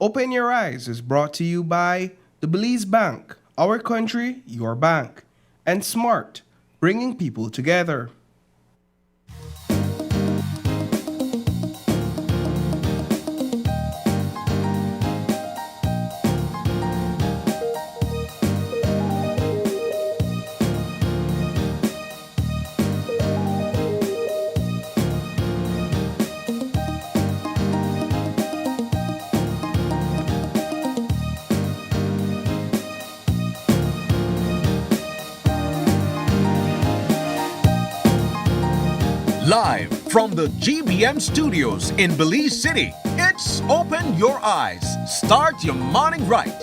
Open Your Eyes is brought to you by the Belize Bank, our country, your bank, and Smart, bringing people together. Live from the GBM studios in Belize City, it's Open Your Eyes. Start your morning right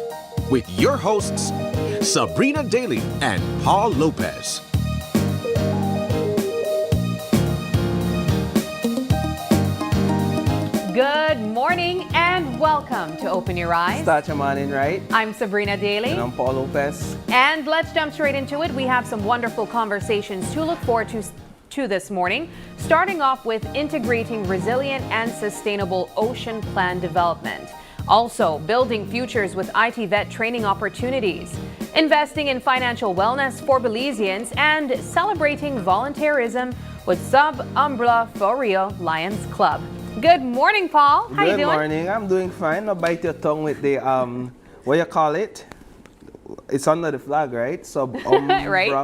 with your hosts, Sabrina Daly and Paul Lopez. Good morning and welcome to Open Your Eyes. Start your morning right. I'm Sabrina Daly. And I'm Paul Lopez. And let's jump straight into it. We have some wonderful conversations to look forward to this morning, starting off with integrating resilient and sustainable ocean plan development. Also, building futures with ITVET training opportunities, investing in financial wellness for Belizeans, and celebrating volunteerism with Umbra Floreo Lions Club. Good morning, Paul. How you doing? Good morning. I'm doing fine. Now bite your tongue with the what you call it? It's under the flag, right? Right.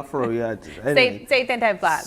Anyway. Say it 10 times flat.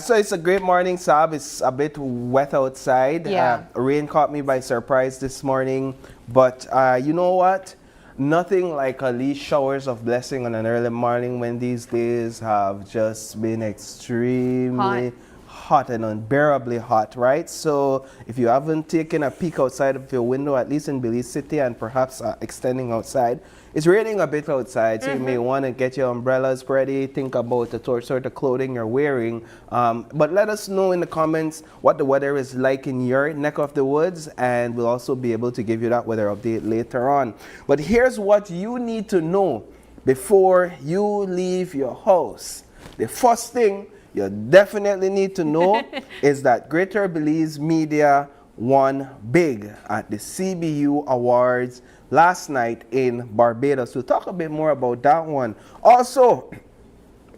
So it's a great morning, Sab. It's a bit wet outside. Yeah. Rain caught me by surprise this morning. But you know what? Nothing like these showers of blessing on an early morning when these days have just been extremely hot and unbearably hot, right? So if you haven't taken a peek outside of your window, at least in Belize City and perhaps extending outside, it's raining a bit outside, so you may want to get your umbrellas ready, think about the sort of clothing you're wearing. But let us know in the comments what the weather is like in your neck of the woods, and we'll also be able to give you that weather update later on. But here's what you need to know before you leave your house. The first thing you definitely need to know is that Greater Belize Media won big at the CBU Awards last night in Barbados. We'll talk a bit more about that one. Also,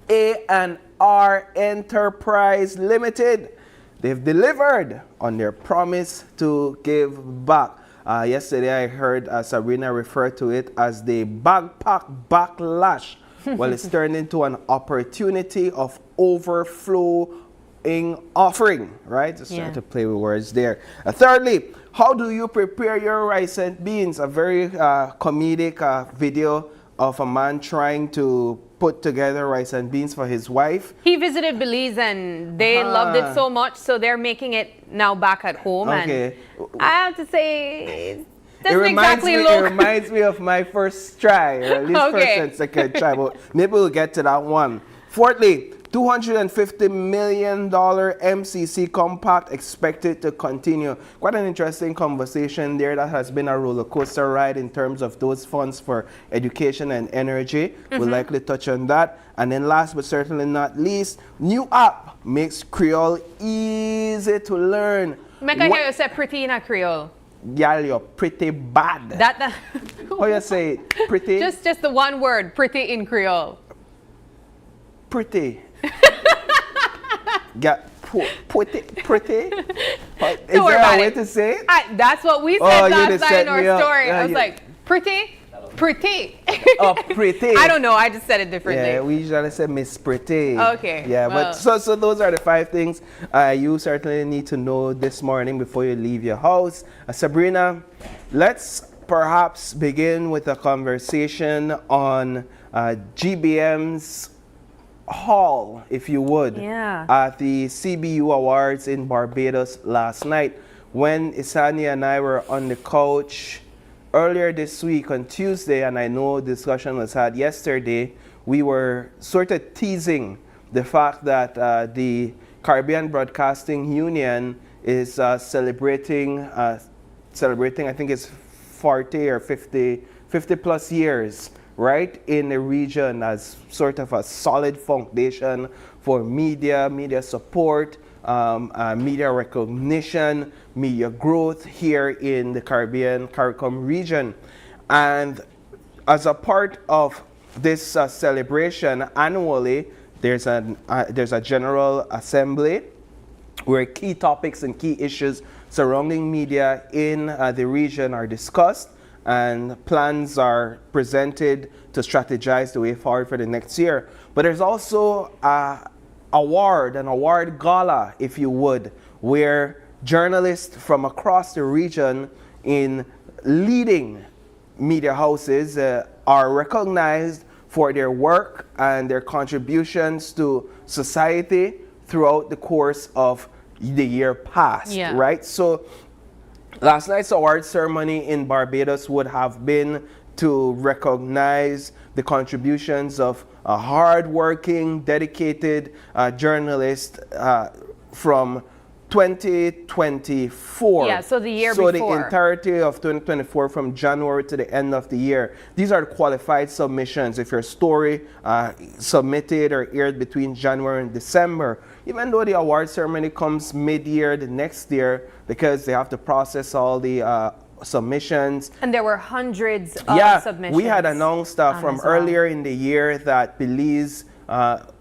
A&R Enterprise Limited, they've delivered on their promise to give back. Yesterday I heard Sabrina refer to it as the backpack backlash. Well, it's turned into an opportunity of overflowing offering, right? Just trying to play with words there. Thirdly, how do you prepare your rice and beans? A very comedic video of a man trying to put together rice and beans for his wife. He visited Belize and they loved it so much, so they're making it now back at home. Okay. And I have to say, It reminds me of my first try, or at least first and second try, but maybe we'll get to that one. Fourthly, $250 million MCC compact expected to continue. Quite an interesting conversation there. That has been a roller coaster ride in terms of those funds for education and energy. We'll likely touch on that. And then last but certainly not least, new app makes Creole easy to learn. Make I hear you say pretty in a Creole. Y'all, you're pretty bad. How you say it? Pretty? Just the one word, pretty in Creole. Pretty. Pretty. Is there a way to say it? That's what we said last night in our story. I was like, pretty. Oh, pretty. I don't know. I just said it differently. Yeah, we usually say Miss Pretty. Okay. Yeah, well. But so those are the 5 things you certainly need to know this morning before you leave your house. Sabrina, let's perhaps begin with a conversation on GBM's haul, if you would, at the CBU Awards in Barbados last night. When Isani and I were on the couch earlier this week on Tuesday, and I know discussion was had yesterday, we were sort of teasing the fact that the Caribbean Broadcasting Union is celebrating, I think it's 40 or 50 plus years, right, in the region as sort of a solid foundation for media support, media recognition, media growth here in the CARICOM region. And as a part of this celebration annually, there's a general assembly where key topics and key issues surrounding media in the region are discussed, and plans are presented to strategize the way forward for the next year. But there's also an award gala, if you would, where journalists from across the region in leading media houses are recognized for their work and their contributions to society throughout the course of the year past, right? So last night's award ceremony in Barbados would have been to recognize the contributions of a hard-working, dedicated journalist from 2024. Yeah, so the year before. So the entirety of 2024 from January to the end of the year. These are qualified submissions. If your story submitted or aired between January and December, even though the award ceremony comes mid-year the next year, because they have to process all the submissions. And there were hundreds of submissions. We had announced from earlier in the year that Belize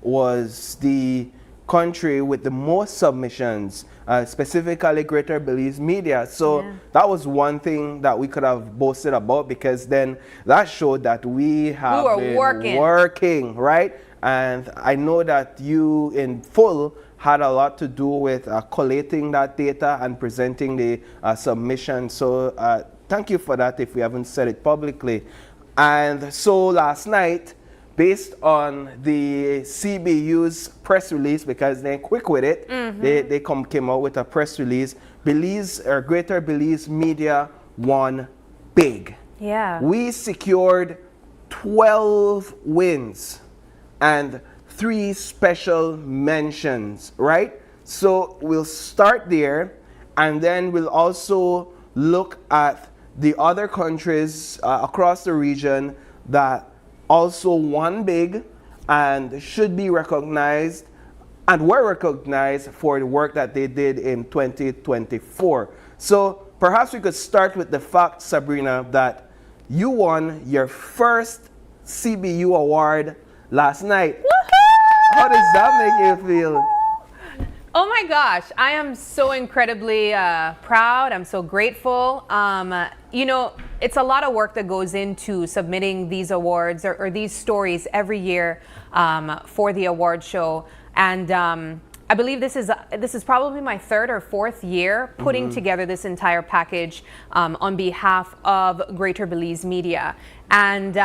was the country with the most submissions, specifically Greater Belize Media. So that was one thing that we could have boasted about, because then that showed that we have been working, right? And I know that you in full had a lot to do with collating that data and presenting the submission. So thank you for that if we haven't said it publicly. And so last night, based on the CBU's press release, because they're quick with it, they came out with a press release. Greater Belize Media won big. Yeah. We secured 12 wins and 3 special mentions, right? So we'll start there, and then we'll also look at the other countries across the region that also won big and should be recognized and were recognized for the work that they did in 2024. So perhaps we could start with the fact, Sabrina, that you won your first CBU award last night. How does that make you feel? Oh my gosh, I am so incredibly proud. I'm so grateful. You know, it's a lot of work that goes into submitting these awards or these stories every year for the award show. And I believe this is probably my 3rd or 4th year putting together this entire package on behalf of Greater Belize Media. And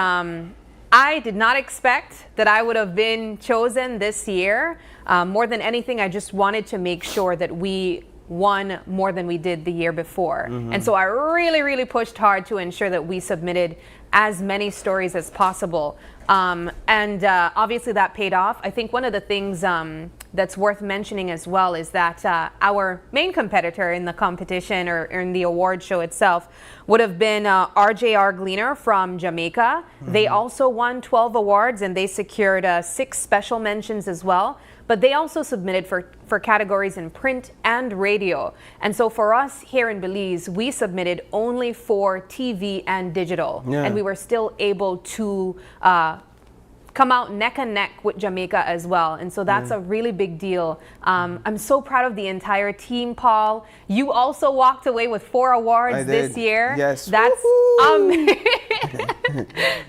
I did not expect that I would have been chosen this year. More than anything, I just wanted to make sure that we won more than we did the year before. And so I really, really pushed hard to ensure that we submitted as many stories as possible. And obviously that paid off. I think one of the things that's worth mentioning as well is that our main competitor in the competition or in the award show itself would have been RJR Gleaner from Jamaica. They also won 12 awards and they secured 6 special mentions as well. But they also submitted for categories in print and radio. And so for us here in Belize, we submitted only for TV and digital. And we were still able to come out neck and neck with Jamaica as well. And so that's a really big deal. I'm so proud of the entire team, Paul. You also walked away with 4 awards this year. Yes. That's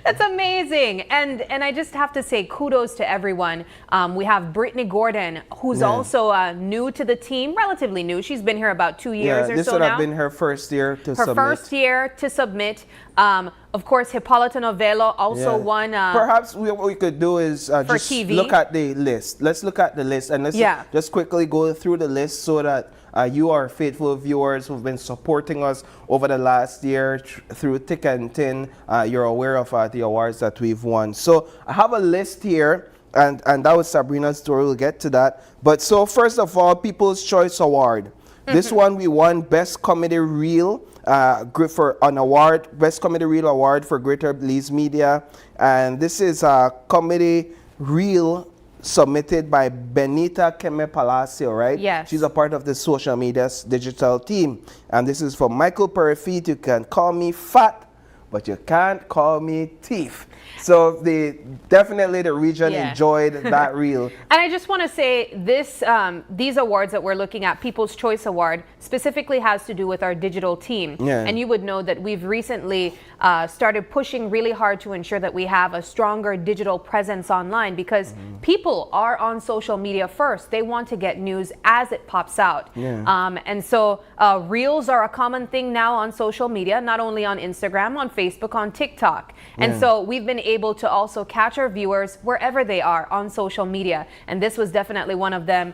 that's amazing. And I just have to say kudos to everyone. We have Brittany Gordon, who's also new to the team, relatively new. She's been here about 2 years or so now. This would have been her first year to submit. Her first year to submit. Of course, Hippolyta Novello also won. Perhaps what we could do is just TV. Look at the list. Let's look at the list and let's just quickly go through the list so that you, our faithful viewers who've been supporting us over the last year through thick and thin, you're aware of the awards that we've won. So I have a list here, and that was Sabrina's story. We'll get to that. But so first of all, People's Choice Award. This one we won Best Comedy Reel for an award, Best Comedy Reel Award for Greater Belize Media, and this is a comedy reel submitted by Benita Keme Palacio, right? Yes. She's a part of the social media digital team. And this is from Michael Perifit. You can call me fat, but you can't call me thief. So definitely the region enjoyed that reel. And I just want to say these awards that we're looking at, People's Choice Award, specifically has to do with our digital team. Yeah. And you would know that we've recently started pushing really hard to ensure that we have a stronger digital presence online, because people are on social media first. They want to get news as it pops out. Yeah. And so reels are a common thing now on social media, not only on Instagram, on Facebook, on TikTok. And so we've been able to also catch our viewers wherever they are on social media. And this was definitely one of them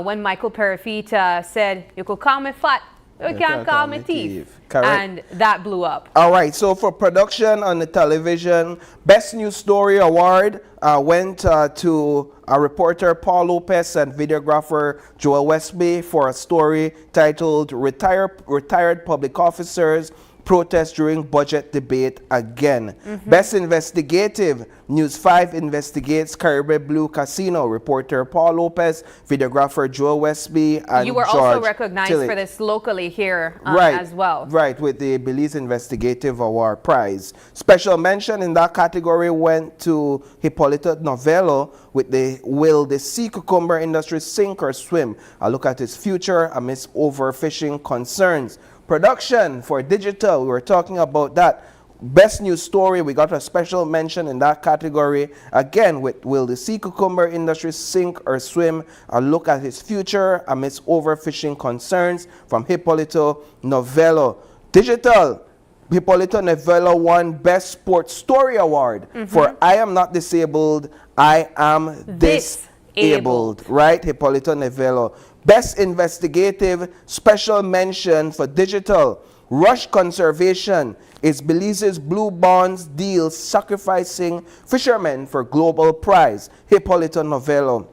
when Michael Perifit said, you could call me fat, you can't call me thief. Correct. And that blew up. All right, so for production on the television, Best News Story Award went to reporter Paul Lopez and videographer Joel Westby for a story titled Retired Public Officers Protest During Budget Debate Again. Best Investigative, News 5 investigates Caribbean Blue Casino. Reporter Paul Lopez, videographer Joel Westby, and you were George also recognized Tillett. for this locally here Right, as well. Right, with the Belize Investigative Award prize. Special mention in that category went to Hippolyto Novello with the Will the Sea Cucumber Industry Sink or Swim? A look at its future amidst overfishing concerns. Production for digital, we were talking about that. Best News Story, we got a special mention in that category. Again, with Will the Sea Cucumber Industry Sink or Swim? A look at its future amidst overfishing concerns from Hippolyto Novello. Digital, Hippolyto Novello won Best Sports Story Award for I Am Not Disabled, I Am Disabled. Right, Hippolyto Novello. Best Investigative, special mention for digital. Rush Conservation is Belize's Blue Bonds deal sacrificing fishermen for global prize. Hippolyto Novello.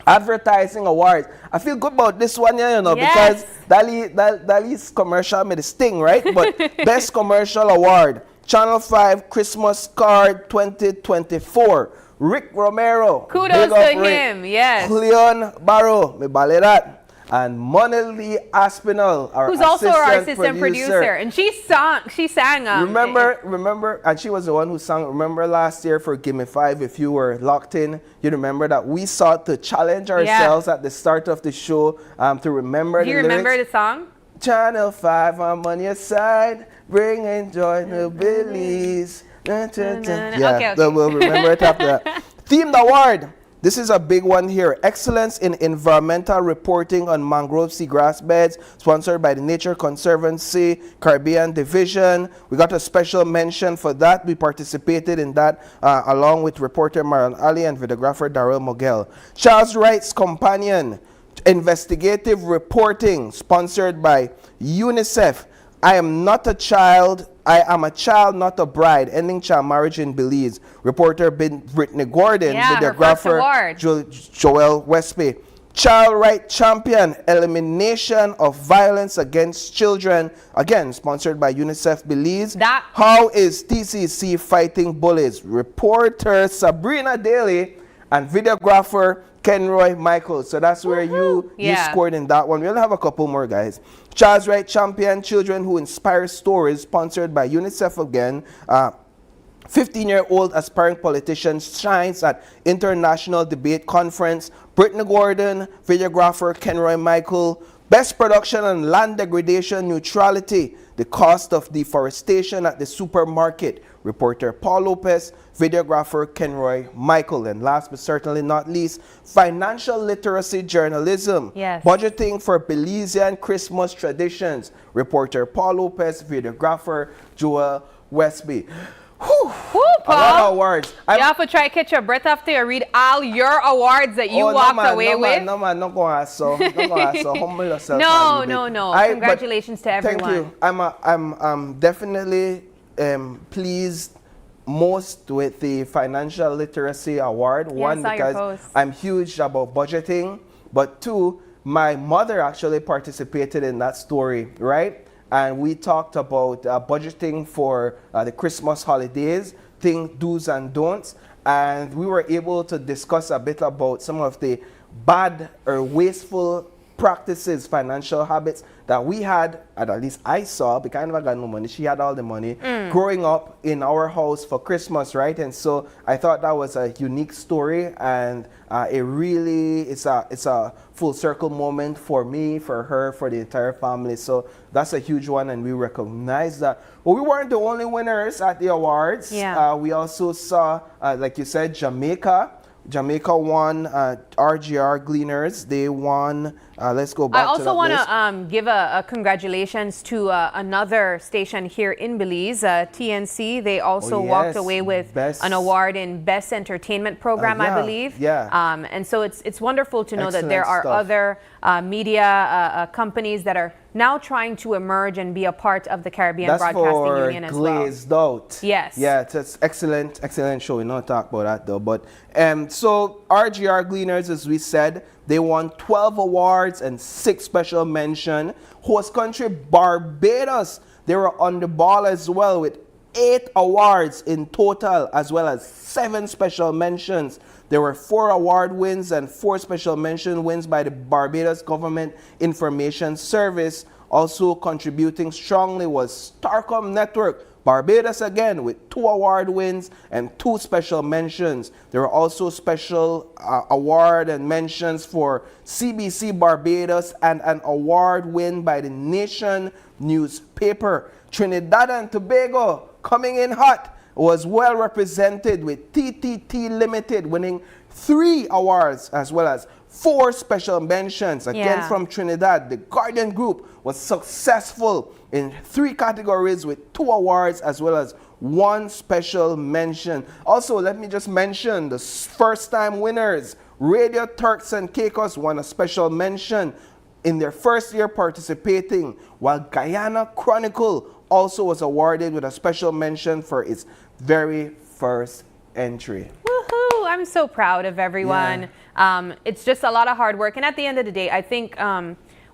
Advertising awards. I feel good about this one, you know, because Dali's commercial made a sting, right? But Best Commercial Award, Channel 5 Christmas Card 2024. Rick Romero. Kudos to him, yes. Cleon Barrow, me bale that. And Monelly Aspinall, our who's also our assistant producer. And she sang. Remember, and she was the one who sang. Remember last year for Gimme 5, if you were locked in, you remember that we sought to challenge ourselves at the start of the show to remember Do you the remember lyrics. the song? Channel 5, I'm on your side, bringing joy to Belize. Okay. So we'll remember it after that. Themed award. This is a big one here. Excellence in Environmental Reporting on Mangrove Seagrass Beds, sponsored by the Nature Conservancy Caribbean Division. We got a special mention for that. We participated in that along with reporter Marion Ali and videographer Darrell Mogel. Charles Wright's Companion, Investigative Reporting, sponsored by UNICEF. I am not a child. I am a child, not a bride. Ending child marriage in Belize. Reporter Brittany Gordon. Videographer Joel Westby. Child Right Champion. Elimination of Violence Against Children. Again, sponsored by UNICEF Belize. How is TCC fighting bullies? Reporter Sabrina Daly and videographer Kenroy Michael. So that's where you scored in that one. We'll have a couple more, guys. Charles Wright Champion, Children Who Inspire Stories, sponsored by UNICEF again. 15-year-old aspiring politician shines at International Debate Conference. Brittany Gordon, videographer Kenroy Michael. Best Production on Land Degradation Neutrality, The Cost of Deforestation at the Supermarket. Reporter Paul Lopez, videographer Kenroy Michael. And last but certainly not least, Financial Literacy Journalism. Budgeting for Belizean Christmas Traditions. Reporter Paul Lopez, videographer Joel Westby. Whew, Paul. A lot of awards. You have to try to catch your breath after you read all your awards that you walked away with. No, man, not going to so. Humble yourself. No. Congratulations to everyone. Thank you. I'm definitely pleased most with the Financial Literacy Award. One, because I'm huge about budgeting, but two, my mother actually participated in that story, right? And we talked about budgeting for the Christmas holidays do's and don'ts, and we were able to discuss a bit about some of the bad or wasteful practices, financial habits that we had, and at least I saw, because I never got no money. She had all the money growing up in our house for Christmas, right? And so I thought that was a unique story, and it's a full circle moment for me, for her, for the entire family. So that's a huge one, and we recognize that. But we weren't the only winners at the awards. Yeah. We also saw, like you said, Jamaica. Jamaica won, RGR Gleaners. They won. Let's go back I to that also want list. to give a congratulations to another station here in Belize, TNC. They also walked away with an award in Best Entertainment Program, I believe. Yeah. And so it's wonderful to know that there Excellent are stuff. other media companies that are now trying to emerge and be a part of the Caribbean That's Broadcasting for Union as well. Glazed Out. Yes. Yeah, it's excellent show. We don't talk about that though. But so RGR Gleaners, as we said, they won 12 awards and 6 special mention. Host country Barbados, they were on the ball as well with 8 awards in total, as well as 7 special mentions. There were 4 award wins and 4 special mention wins by the Barbados Government Information Service. Also contributing strongly was Starcom Network, Barbados again, with 2 award wins and 2 special mentions. There were also special award and mentions for CBC Barbados and an award win by the Nation newspaper. Trinidad and Tobago, coming in hot, was well represented with TTT Limited winning 3 awards as well as 4 special mentions. Again, from Trinidad, the Guardian Group was successful in 3 categories with 2 awards as well as 1 special mention. Also, let me just mention the first-time winners. Radio Turks and Caicos won a special mention in their first year participating, while Guyana Chronicle also was awarded with a special mention for its very first entry. Woohoo! I'm so proud of everyone. It's just a lot of hard work. And at the end of the day, I think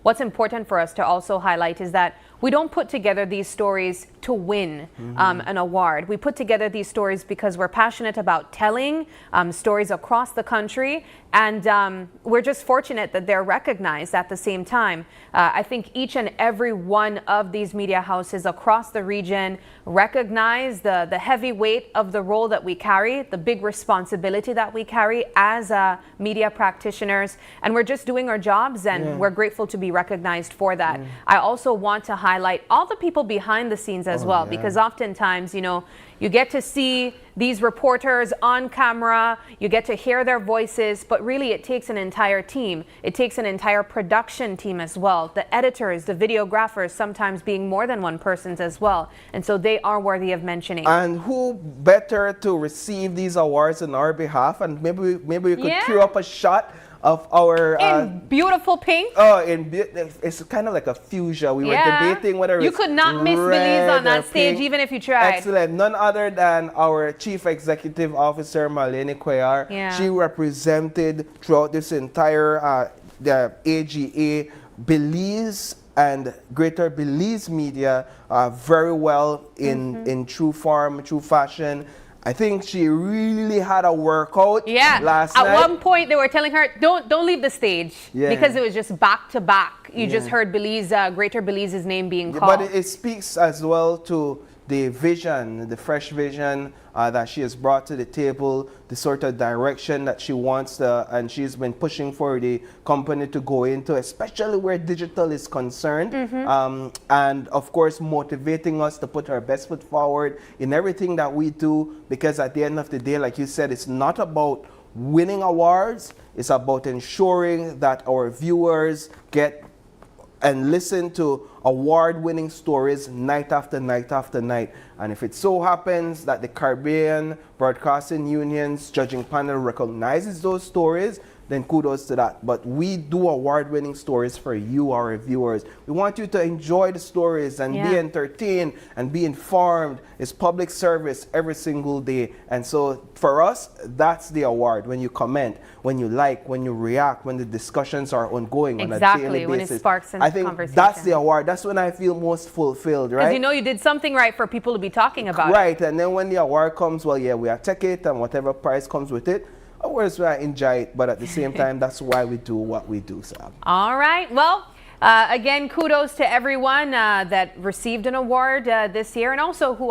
what's important for us to also highlight is that we don't put together these stories to win an award. We put together these stories because we're passionate about telling stories across the country, and we're just fortunate that they're recognized at the same time. I think each and every one of these media houses across the region recognize the heavy weight of the role that we carry, the big responsibility that we carry as media practitioners, and we're just doing our jobs, and we're grateful to be recognized for that. I also want to highlight all the people behind the scenes as well, because oftentimes, you know, you get to see these reporters on camera, you get to hear their voices, but really it takes an entire team. It takes an entire production team as well. The editors, the videographers, sometimes being more than one person as well. And so they are worthy of mentioning. And who better to receive these awards on our behalf? And maybe we could cue up a shot of our in beautiful pink. It's kind of like a fuchsia. We were debating whether you could not miss Belize on that stage pink. even if you tried. Excellent. None other than our Chief Executive Officer Marlene Cuellar. She represented throughout this entire the AGA Belize and Greater Belize media very well in true form, true fashion. I think she really had a workout last night. At one point, they were telling her, don't leave the stage because it was just back to back. You just heard Belize, Greater Belize's name being called. But it speaks as well to the vision, the fresh vision that she has brought to the table, the sort of direction that she wants to, and she's been pushing for the company to go into, especially where digital is concerned. And of course, motivating us to put our best foot forward in everything that we do, because at the end of the day, like you said, it's not about winning awards, it's about ensuring that our viewers get and listen to award-winning stories night after night after night. And if it so happens that the Caribbean Broadcasting Union's judging panel recognizes those stories, then kudos to that. But we do award-winning stories for you, our viewers. We want you to enjoy the stories and be entertained and be informed. It's public service every single day. And so for us, that's the award. When you comment, when you like, when you react, when the discussions are ongoing on a daily basis. When it sparks into I think conversation. that's the award. That's when I feel most fulfilled, right? Because you know you did something right for people to be talking about. Right, and then when the award comes, well, yeah, we take it, and whatever prize comes with it, of course, we enjoy it, but at the same time, that's why we do what we do, Sam. All right. Well, again, kudos to everyone that received an award this year, and also who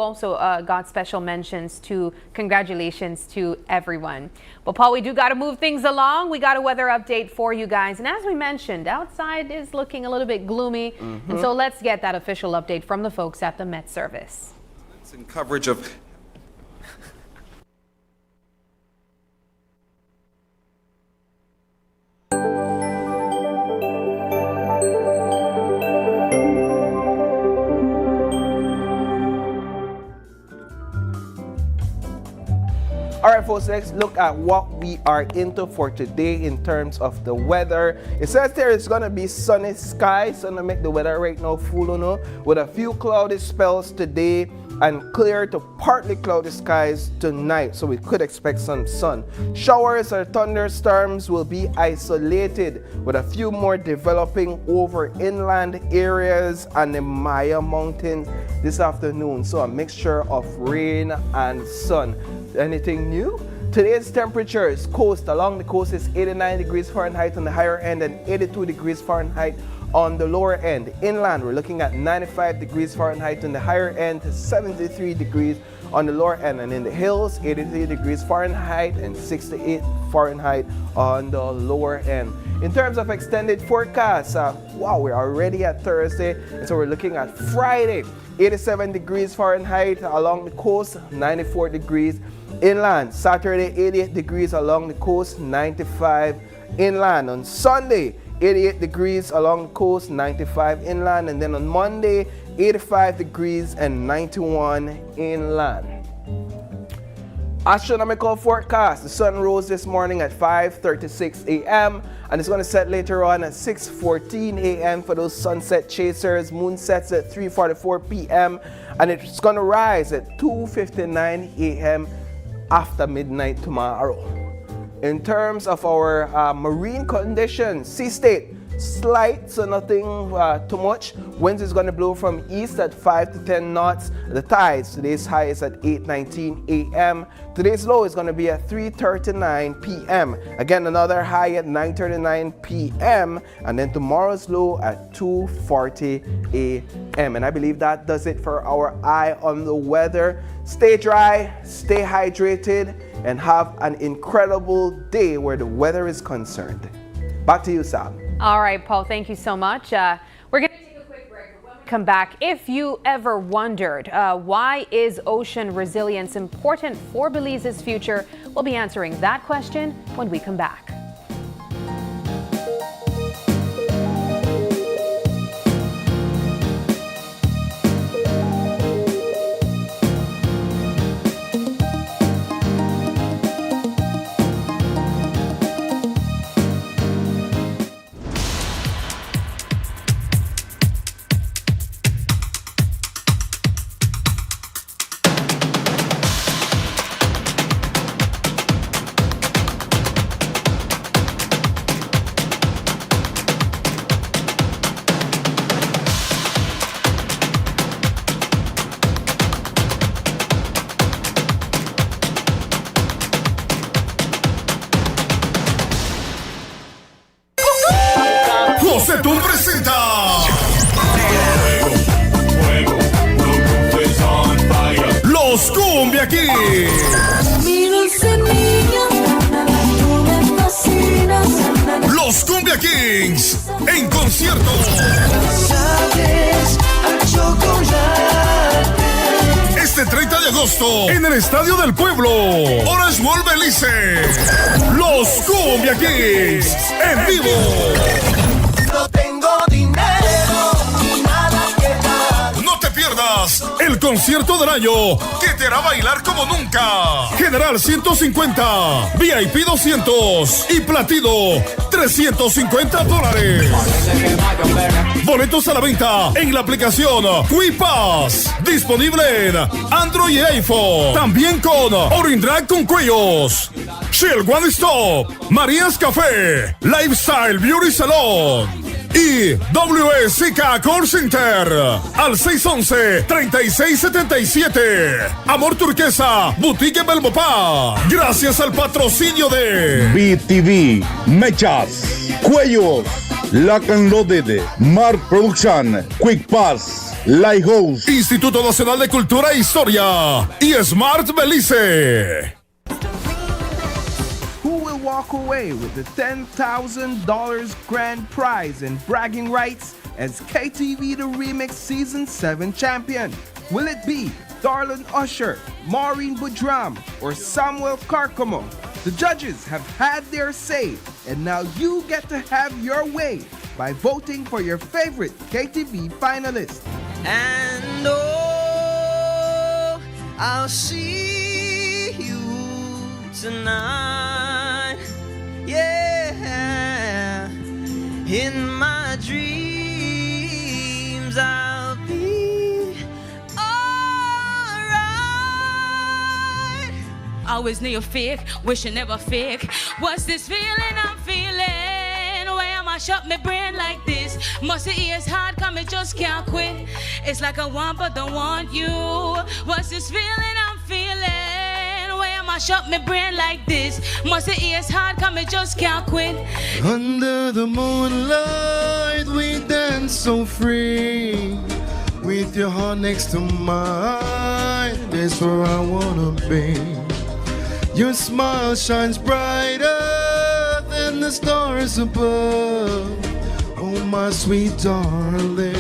got special mentions. To congratulations to everyone. Well, Paul, we do got to move things along. We got a weather update for you guys, and as we mentioned, outside is looking a little bit gloomy, and so let's get that official update from the folks at the Met Service. And coverage of All right, folks, let's look at what we are into for today in terms of the weather. It says there it's going to be sunny skies, so to make the weather right now full on, with a few cloudy spells today and clear to partly cloudy skies tonight, so we could expect some sun. Showers or thunderstorms will be isolated, with a few more developing over inland areas and the Maya Mountains this afternoon, so a mixture of rain and sun. Anything new? Today's temperatures along the coast is 89 degrees Fahrenheit on the higher end and 82 degrees Fahrenheit on the lower end. Inland, we're looking at 95 degrees Fahrenheit on the higher end to 73 degrees on the lower end. And in the hills, 83 degrees Fahrenheit and 68 Fahrenheit on the lower end. In terms of extended forecasts, wow, we're already at Thursday, and so we're looking at Friday, 87 degrees Fahrenheit along the coast, 94 degrees inland. Saturday, 88 degrees along the coast, 95 inland. On Sunday, 88 degrees along the coast, 95 inland. And then on Monday, 85 degrees and 91 inland. Astronomical forecast. The sun rose this morning at 5:36 a.m. and it's going to set later on at 6:14 a.m. for those sunset chasers. Moon sets at 3:44 p.m. and it's going to rise at 2:59 a.m. after midnight tomorrow. In terms of our marine conditions, sea state, slight, so nothing too much. Winds is going to blow from east at 5 to 10 knots. The tides, today's high is at 8:19 a.m. Today's low is going to be at 3:39 p.m. Again, another high at 9:39 p.m. And then tomorrow's low at 2:40 a.m. And I believe that does it for our eye on the weather. Stay dry, stay hydrated, and have an incredible day where the weather is concerned. Back to you, Sam. All right, Paul, thank you so much. We're going to take a quick break. But when we come back, if you ever wondered why is ocean resilience important for Belize's future, we'll be answering that question when we come back. Presenta Los Cumbia Kings. Los Cumbia Kings en concierto. Este 30 de agosto en el Estadio del Pueblo, Orange World Belize. Los Cumbia Kings en vivo. No tengo dinero ni nada que dar. No te pierdas pierdas el concierto del año que te hará bailar como nunca. General 150, VIP 200 y Platino $350. Boletos a la venta en la aplicación QuiPass, disponible en Android y iPhone. También con Orange Drag con cuellos, Shell One Stop, María's Café, Lifestyle Beauty Salon y WSK Call Center al 611-3677. Amor Turquesa, Boutique Belmopá. Gracias al patrocinio de BTV, Mechas, Cuellos, Lock and Loaded, Mark Production, Quick Pass, Lighthouse, Instituto Nacional de Cultura e Historia y Smart Belize. Who will walk away with the $10,000 grand prize and bragging rights as KTV The Remix Season 7 champion? Will it be Darlene Usher, Maureen Budram, or Samuel Carcamo? The judges have had their say, and now you get to have your way by voting for your favorite KTV finalist. And oh, I'll see you tonight, yeah, in my dreams I'll be alright. Always knew you're fake, wish you never fake. What's this feeling I'm feeling? Why am I shut my brain like this? Must it is hard, come it just can't quit. It's like I want but don't want you. What's this feeling I'm feeling? Why am I shut my brain like this? Must it is hard, come it just can't quit. Under the moonlight we dance so free, with your heart next to mine, that's where I wanna be. Your smile shines brighter than the stars above. Oh my sweet darling,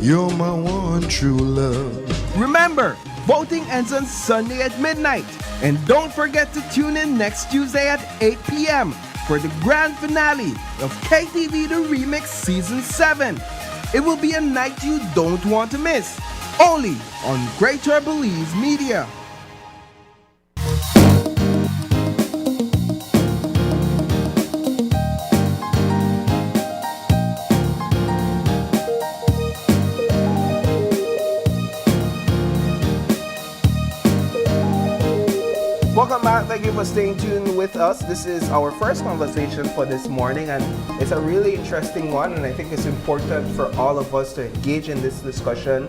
you're my one true love. Remember, voting ends on Sunday at midnight. And don't forget to tune in next Tuesday at 8 p.m. for the grand finale of KTV The Remix Season 7. It will be a night you don't want to miss. Only on Greater Belize Media. Welcome back. Thank you for staying tuned with us. This is our first conversation for this morning, and it's a really interesting one, and I think it's important for all of us to engage in this discussion.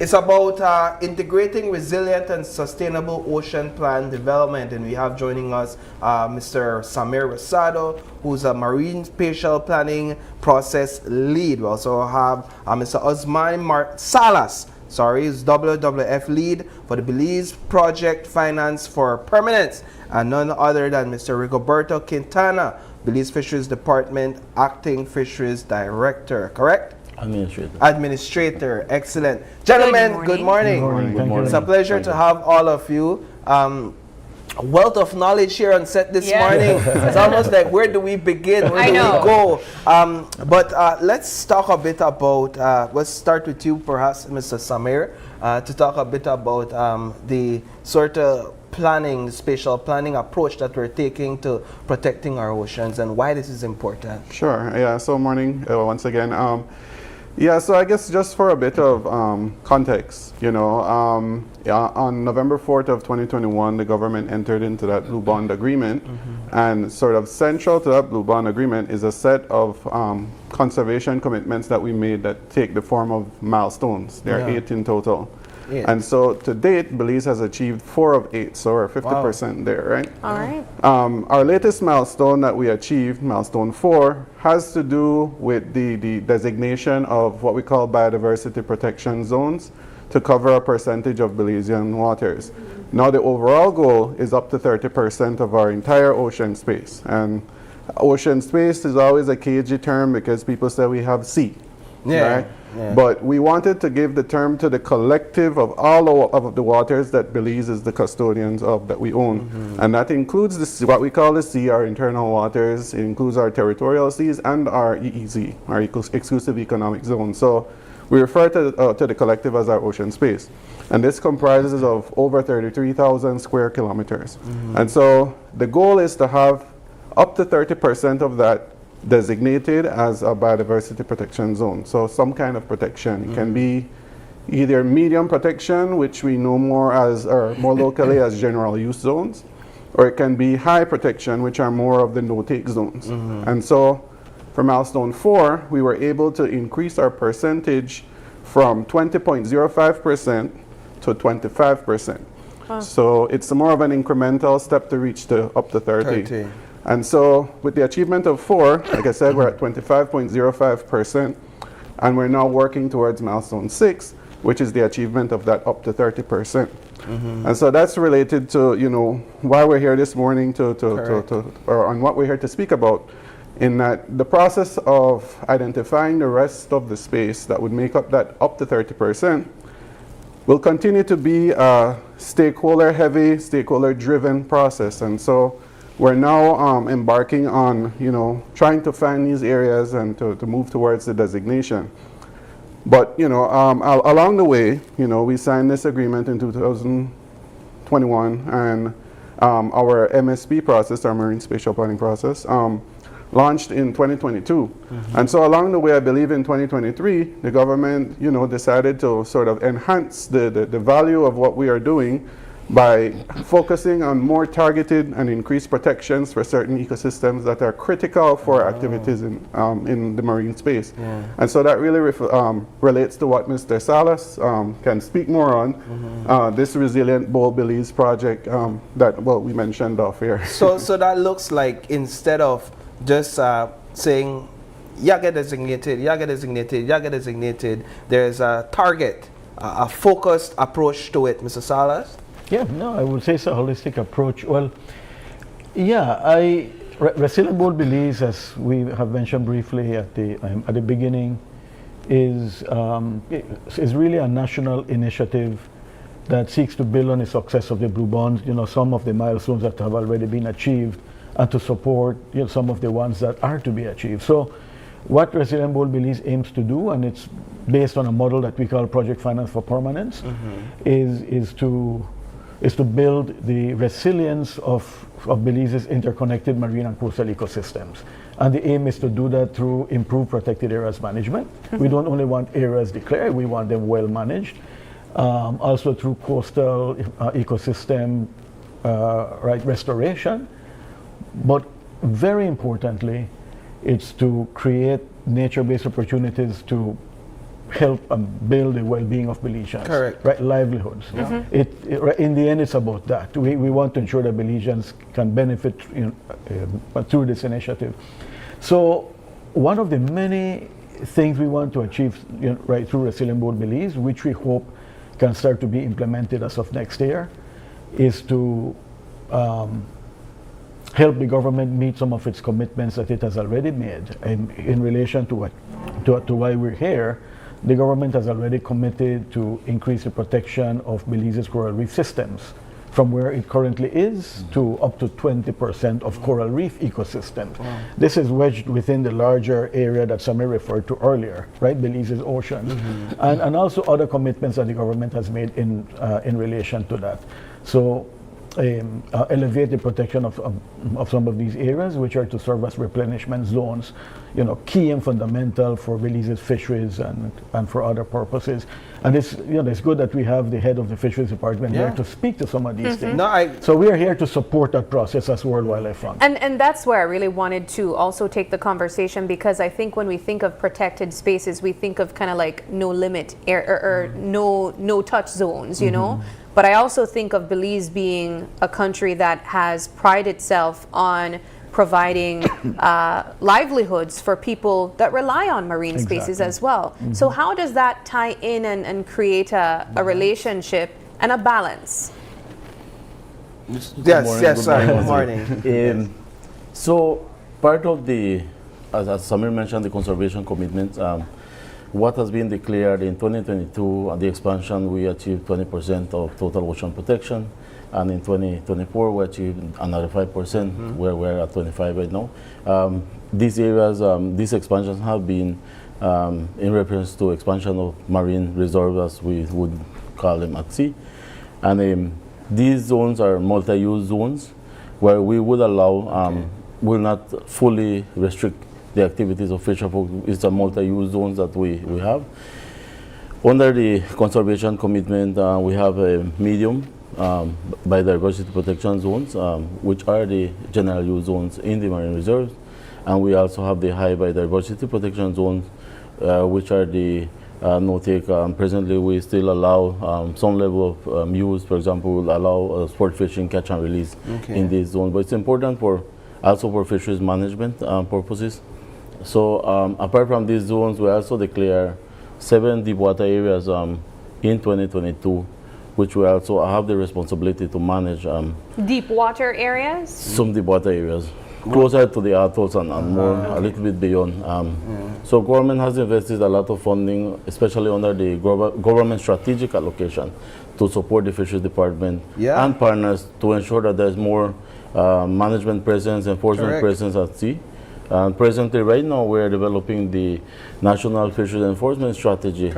It's about integrating resilient and sustainable ocean plan development, and we have joining us Mr. Samir Rosado, who's a marine spatial planning process lead. We also have Mr. Osman Salas, is WWF lead for the Belize Project Finance for Permanence, and none other than Mr. Rigoberto Quintana, Belize Fisheries Department Acting Fisheries Director, correct? Administrator, excellent. Gentlemen, good morning. It's a pleasure to have all of you. A wealth of knowledge here on set this morning. It's almost like, where do we begin? Where do we go? But let's talk a bit about, let's start with you perhaps, Mr. Samir, to talk a bit about the sort of planning, spatial planning approach that we're taking to protecting our oceans and why this is important. Sure, yeah, so morning once again. Yeah, so I guess just for a bit of context, you know, on November 4th of 2021, the government entered into that Blue Bond Agreement, and sort of central to that Blue Bond Agreement is a set of conservation commitments that we made that take the form of milestones. There are 8 in total. And so to date, Belize has achieved 4 of 8, so we're 50% there, right? All right. Our latest milestone that we achieved, milestone 4, has to do with the designation of what we call biodiversity protection zones to cover a percentage of Belizean waters. Now the overall goal is up to 30% of our entire ocean space. And ocean space is always a cagey term because people say we have sea. Right? But we wanted to give the term to the collective of all of the waters that Belize is the custodians of, that we own. And that includes what we call the sea, our internal waters. It includes our territorial seas and our EEZ, our exclusive economic zone. So We refer to the collective as our ocean space. And this comprises of over 33,000 square kilometers. And so the goal is to have up to 30% of that designated as a biodiversity protection zone. So some kind of protection. It can be either medium protection, which we know more as, or more locally as general use zones, or it can be high protection, which are more of the no-take zones. And so for milestone 4, we were able to increase our percentage from 20.05% to 25%. So it's more of an incremental step to reach to up to 30. And so with the achievement of 4, like I said, we're at 25.05%, and we're now working towards milestone 6, which is the achievement of that up to 30%. And so that's related to, you know, why we're here this morning or on what we're here to speak about, in that the process of identifying the rest of the space that would make up that up to 30% will continue to be a stakeholder-heavy, stakeholder-driven process. And so we're now embarking on, you know, trying to find these areas and to move towards the designation. But, you know, along the way, you know, we signed this agreement in 2021, and our MSP process, our Marine Spatial Planning process, launched in 2022. And so along the way, I believe in 2023, the government, you know, decided to sort of enhance the value of what we are doing by focusing on more targeted and increased protections for certain ecosystems that are critical for activities in the marine space. And so that really relates to what Mr. Salas can speak more on, this Resilient Bold Belize project that, well, we mentioned off here. So that looks like, instead of just saying, yeah, get designated, yeah, get designated, yeah, get designated, there's a target, a focused approach to it, Mr. Salas? Yeah, no, I would say it's a holistic approach. Well, yeah, Resilient Bold Belize, as we have mentioned briefly at the beginning, is really a national initiative that seeks to build on the success of the Blue Bonds, you know, some of the milestones that have already been achieved, and to support, you know, some of the ones that are to be achieved. So what Resilient Bold Belize aims to do, and it's based on a model that we call Project Finance for Permanence, is to build the resilience of Belize's interconnected marine and coastal ecosystems. And the aim is to do that through improved protected areas management. We don't only want areas declared, we want them well managed. Also through coastal ecosystem restoration. But very importantly, it's to create nature-based opportunities to help build the well-being of Belizeans. Correct. Right, livelihoods. In the end, it's about that. We want to ensure that Belizeans can benefit, you know, through this initiative. So one of the many things we want to achieve, you know, right through Resilient Bold Belize, which we hope can start to be implemented as of next year, is to help the government meet some of its commitments that it has already made. In relation to why we're here, the government has already committed to increase the protection of Belize's coral reef systems from where it currently is to up to 20% of coral reef ecosystems. This is wedged within the larger area that Samir referred to earlier, right? Belize's oceans. And also other commitments that the government has made in relation to that. So elevate the protection of some of these areas, which are to serve as replenishment zones, you know, key and fundamental for Belize's fisheries and for other purposes. And it's, you know, it's good that we have the head of the fisheries department here to speak to some of these things. So we are here to support that process as World Wildlife Fund. And that's where I really wanted to also take the conversation, because I think when we think of protected spaces, we think of kind of like no limit or no touch zones, you know. But I also think of Belize being a country that has prided itself on providing livelihoods for people that rely on marine spaces as well. So how does that tie in and create a relationship and a balance? Yes, sorry. Good morning. So part of the, as Samir mentioned, the conservation commitments, what has been declared in 2022 and the expansion, we achieved 20% of total ocean protection, and in 2024 we achieved another 5%, where we're at 25 right now. These areas, these expansions have been in reference to expansion of marine reserves, as we would call them at sea. And these zones are multi-use zones where we would allow, will not fully restrict the activities of fisherfolk. It's a multi-use zones that we have. Under the conservation commitment, we have a medium biodiversity protection zones, which are the general use zones in the marine reserves. And we also have the high biodiversity protection zones, which are the no-take. Presently, we still allow some level of use. For example, we'll allow sport fishing, catch and release in these zones. But it's important also for fisheries management purposes. So apart from these zones, we also declare 7 deep water areas in 2022, which we also have the responsibility to manage. Deep water areas? Some deep water areas, closer to the atolls and more, a little bit beyond. So government has invested a lot of funding, especially under the government strategic allocation, to support the fisheries department and partners to ensure that there's more management presence, enforcement presence at sea. And presently, right now, we're developing the National Fisheries Enforcement Strategy.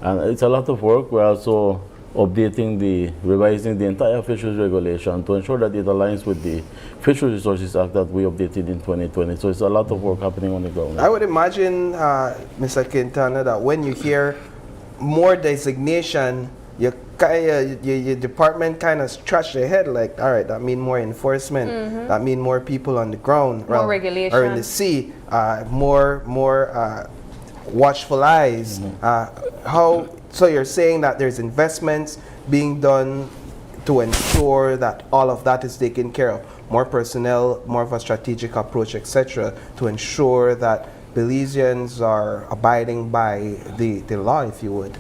And it's a lot of work. We're also revising the entire fisheries regulation to ensure that it aligns with the Fisheries Resources Act that we updated in 2020. So it's a lot of work happening on the ground. I would imagine, Mr. Quintana, that when you hear more designation, your department kind of scratch their head like, all right, that means more enforcement, that means more people on the ground, more regulation, or in the sea, more watchful eyes. So you're saying that there's investments being done to ensure that all of that is taken care of, more personnel, more of a strategic approach, etc., to ensure that Belizeans are abiding by the law, if you would.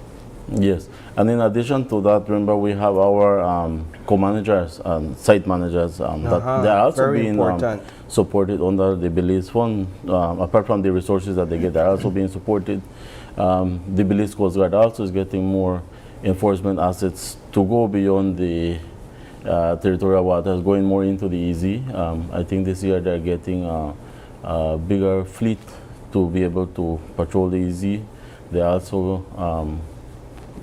Yes, and in addition to that, remember we have our co-managers and site managers that they are also being supported under the Belize Fund. Apart from the resources that they get, they are also being supported. The Belize Coast Guard also is getting more enforcement assets to go beyond the territorial waters, going more into the EZ. I think this year they're getting a bigger fleet to be able to patrol the EZ. They also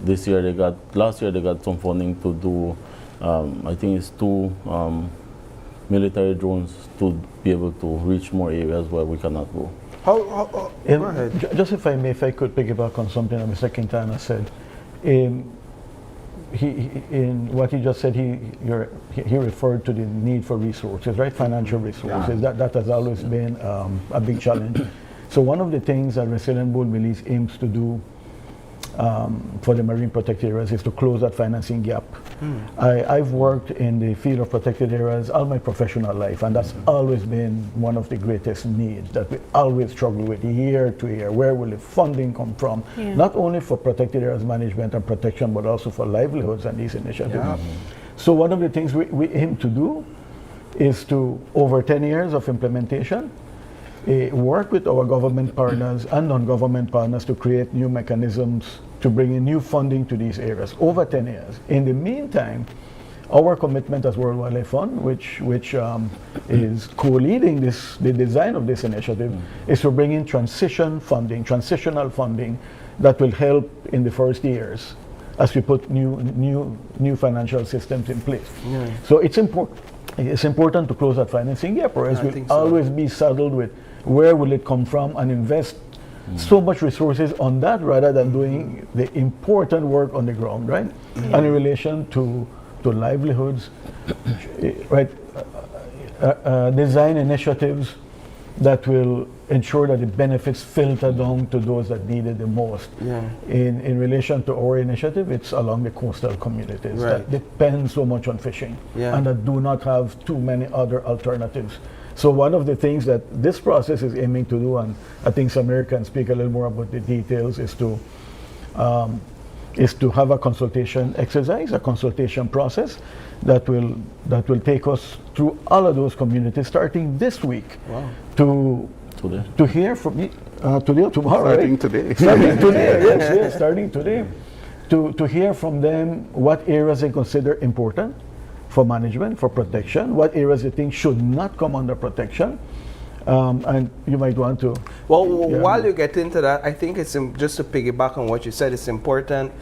last year they got some funding to do, I think it's 2 military drones to be able to reach more areas where we cannot go. Go ahead. Just if I could piggyback on something that Mr. Quintana said. In what he just said, he referred to the need for resources, right? Financial resources. That has always been a big challenge. So one of the things that Resilient Bull Belize aims to do for the marine protected areas is to close that financing gap. I've worked in the field of protected areas all my professional life, and that's always been one of the greatest needs that we always struggle with year to year. Where will the funding come from? Not only for protected areas management and protection, but also for livelihoods and these initiatives. So one of the things we aim to do is to, over 10 years of implementation, work with our government partners and non-government partners to create new mechanisms to bring in new funding to these areas over 10 years. In the meantime, our commitment as World Wildlife Fund, which is co-leading the design of this initiative, is to bring in transitional funding that will help in the first years as we put new financial systems in place. So it's important to close that financing gap, or else we'll always be saddled with where will it come from, and invest so much resources on that rather than doing the important work on the ground, right? And in relation to livelihoods, right? Design initiatives that will ensure that the benefits filter down to those that need it the most. In relation to our initiative, it's along the coastal communities that depend so much on fishing and that do not have too many other alternatives. So one of the things that this process is aiming to do, and I think Samir can speak a little more about the details, is to have a consultation exercise, a consultation process that will take us through all of those communities starting this week to hear from me today or tomorrow. Starting today. Starting today, yes, starting today. To hear from them what areas they consider important for management, for protection, what areas they think should not come under protection, And you might want to. Well, while you get into that, I think it's just to piggyback on what you said, it's important,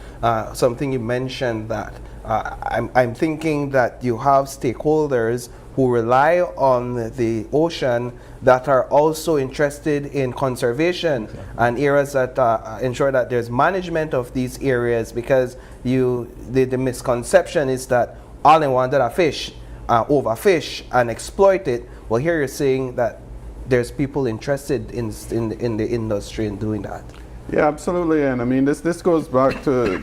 something you mentioned that I'm thinking that you have stakeholders who rely on the ocean that are also interested in conservation and areas that ensure that there's management of these areas, because the misconception is that all they wanted are fish, overfish and exploit it. Well, here you're saying that there's people interested in the industry in doing that. Yeah, absolutely. And I mean, this goes back to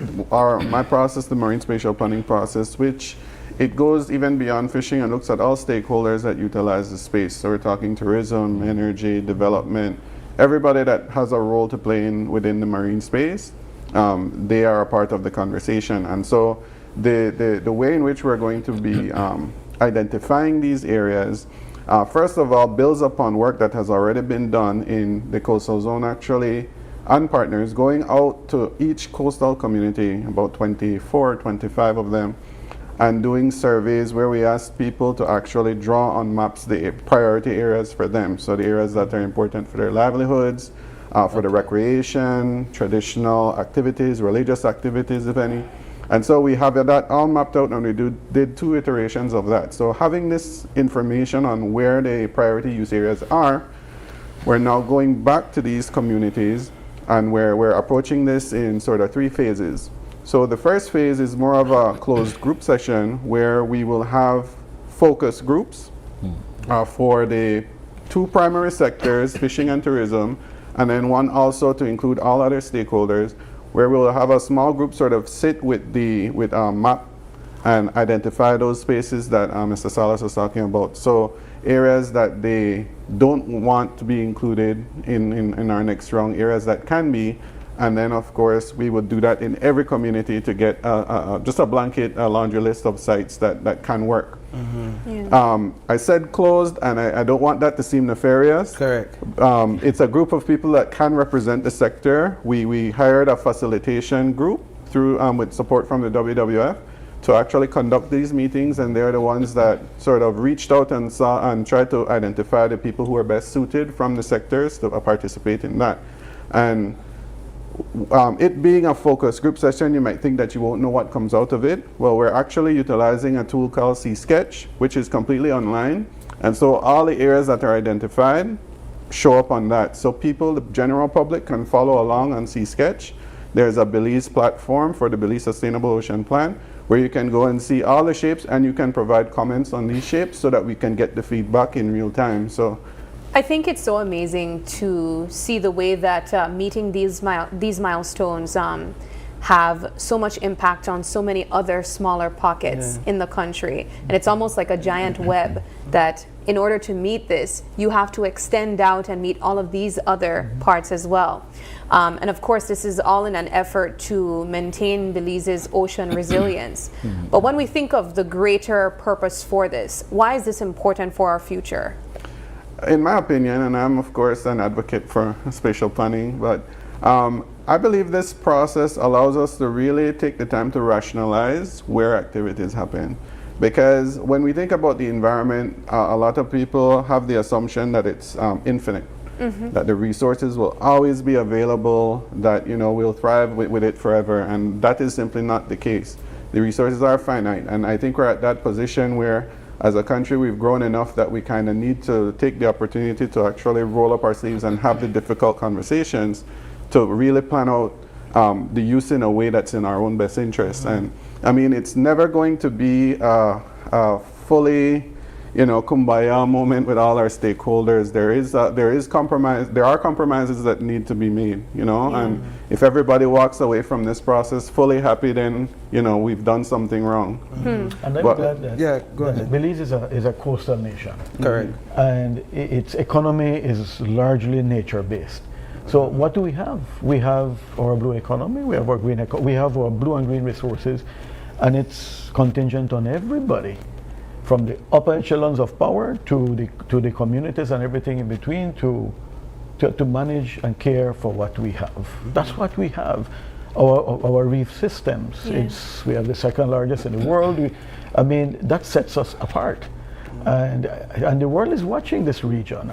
my process, the marine spatial planning process, which it goes even beyond fishing and looks at all stakeholders that utilize the space. So we're talking tourism, energy, development, everybody that has a role to play within the marine space, they are a part of the conversation. And so the way in which we're going to be identifying these areas, first of all, builds upon work that has already been done in the coastal zone actually, and partners going out to each coastal community, about 24, 25 of them, and doing surveys where we ask people to actually draw on maps the priority areas for them. So the areas that are important for their livelihoods, for the recreation, traditional activities, religious activities, if any. And so we have that all mapped out, and we did 2 iterations of that. So having this information on where the priority use areas are, we're now going back to these communities, and we're approaching this in sort of 3 phases. So the first phase is more of a closed group session where we will have focus groups for the 2 primary sectors, fishing and tourism, and then one also to include all other stakeholders, where we'll have a small group sort of sit with map and identify those spaces that Mr. Salas was talking about. So areas that they don't want to be included in our next round, areas that can be, and then of course we would do that in every community to get just a blanket laundry list of sites that can work. I said closed, and I don't want that to seem nefarious. Correct. It's a group of people that can represent the sector. We hired a facilitation group through with support from the WWF to actually conduct these meetings, and they're the ones that sort of reached out and saw and tried to identify the people who are best suited from the sectors to participate in that. And it being a focus group session, you might think that you won't know what comes out of it. Well, we're actually utilizing a tool called C-Sketch, which is completely online. And so all the areas that are identified show up on that. So people, the general public, can follow along on C-Sketch. There's a Belize platform for the Belize Sustainable Ocean Plan, where you can go and see all the shapes, and you can provide comments on these shapes so that we can get the feedback in real time. So I think it's so amazing to see the way that meeting these milestones have so much impact on so many other smaller pockets in the country. And it's almost like a giant web that in order to meet this, you have to extend out and meet all of these other parts as well. And of course, this is all in an effort to maintain Belize's ocean resilience. But when we think of the greater purpose for this, why is this important for our future? In my opinion, and I'm of course an advocate for spatial planning, but I believe this process allows us to really take the time to rationalize where activities happen. Because when we think about the environment, a lot of people have the assumption that it's infinite, that the resources will always be available, that we'll thrive with it forever, and that is simply not the case. The resources are finite, and I think we're at that position where as a country, we've grown enough that we kind of need to take the opportunity to actually roll up our sleeves and have the difficult conversations to really plan out the use in a way that's in our own best interest. And I mean, it's never going to be a fully, kumbaya moment with all our stakeholders. There are compromises that need to be made, and if everybody walks away from this process fully happy, then we've done something wrong. And I'm glad that, go ahead. Belize is a coastal nation. Correct. And its economy is largely nature based. So what do we have? We have our blue economy, we have our green we have our blue and green resources, and it's contingent on everybody, from the upper echelons of power to the communities and everything in between to manage and care for what we have. That's what we have. Our reef systems, we have the second largest in the world. I mean, that sets us apart. And the world is watching this region.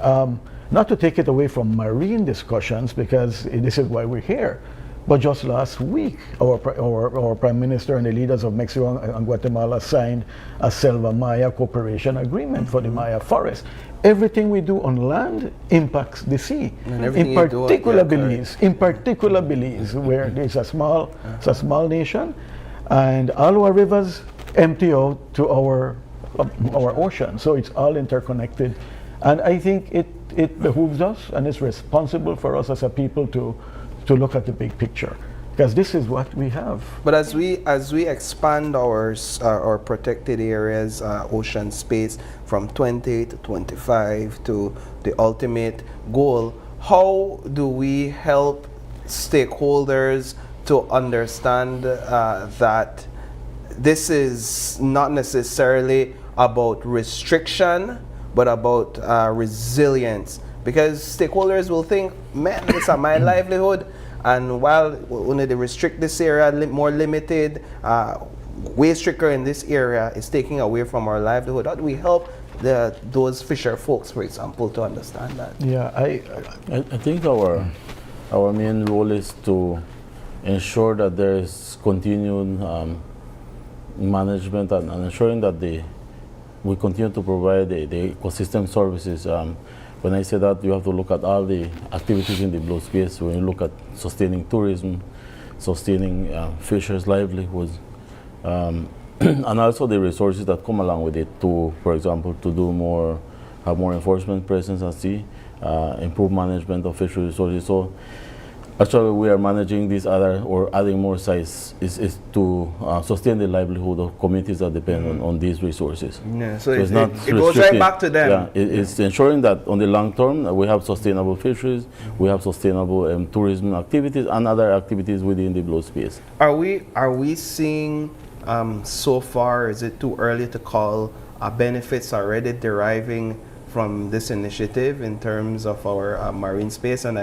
Not to take it away from marine discussions, because this is why we're here, but just last week, our Prime Minister and the leaders of Mexico and Guatemala signed a Selva Maya cooperation agreement for the Maya forest. Everything we do on land impacts the sea. In particular Belize, where there's it's a small nation, and all our rivers empty out to our ocean. So it's all interconnected. And I think it behooves us, and it's responsible for us as a people to look at the big picture, because this is what we have. But as we expand our protected areas, ocean space from 20 to 25 to the ultimate goal, how do we help stakeholders to understand that this is not necessarily about restriction, but about resilience? Because stakeholders will think, man, it's my livelihood, and while when they restrict this area, more limited, way stricter in this area is taking away from our livelihood. How do we help those fisher folks, for example, to understand that? Yeah, I think our main role is to ensure that there is continued management and ensuring that we continue to provide the ecosystem services. When I say that, you have to look at all the activities in the blue space. When you look at sustaining tourism, sustaining fishers' livelihoods, and also the resources that come along with it to, for example, to have more enforcement presence at sea, improve management of fishery resources. So actually we are managing this adding more size is to sustain the livelihood of communities that depend on these resources. Yeah, so it goes right back to them. Yeah, it's ensuring that on the long term we have sustainable fisheries, we have sustainable tourism activities and other activities within the blue space. Are we seeing so far, is it too early to call benefits already deriving from this initiative in terms of our marine space? And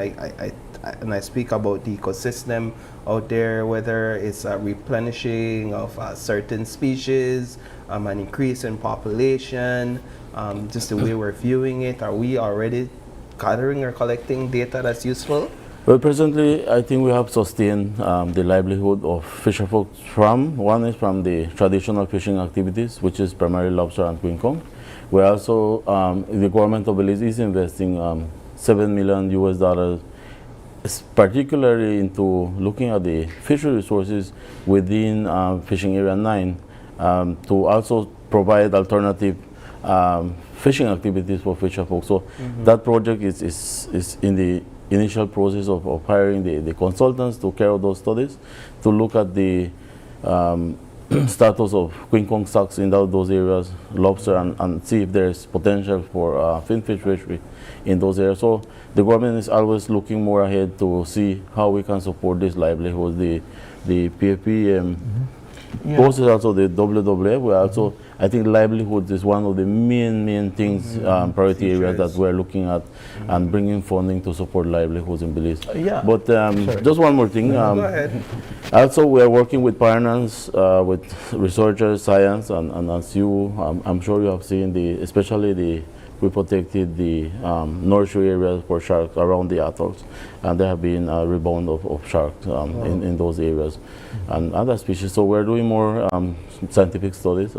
I speak about the ecosystem out there, whether it's a replenishing of certain species, an increase in population, just the way we're viewing it. Are we already gathering or collecting data that's useful? Well, presently, I think we have sustained the livelihood of fisher folks one is from the traditional fishing activities, which is primarily lobster and queen conch. We also, the government of Belize is investing $7 million, particularly into looking at the fishery resources within Fishing Area 9 to also provide alternative fishing activities for fisher folks. So that project is in the initial process of hiring the consultants to carry out those studies, to look at the status of queen conch stocks in those areas, lobster, and see if there's potential for finfish fishery in those areas. So the government is always looking more ahead to see how we can support this livelihood. The PFP process, also the WWF, we also, I think livelihoods is one of the main things, priority areas that we're looking at and bringing funding to support livelihoods in Belize. But just one more thing. Go ahead. Also, we are working with partners, with researchers, science, and as you, I'm sure you have seen, we protected the North Shore areas for sharks around the atolls, and there have been a rebound of sharks in those areas and other species. So we're doing more scientific studies.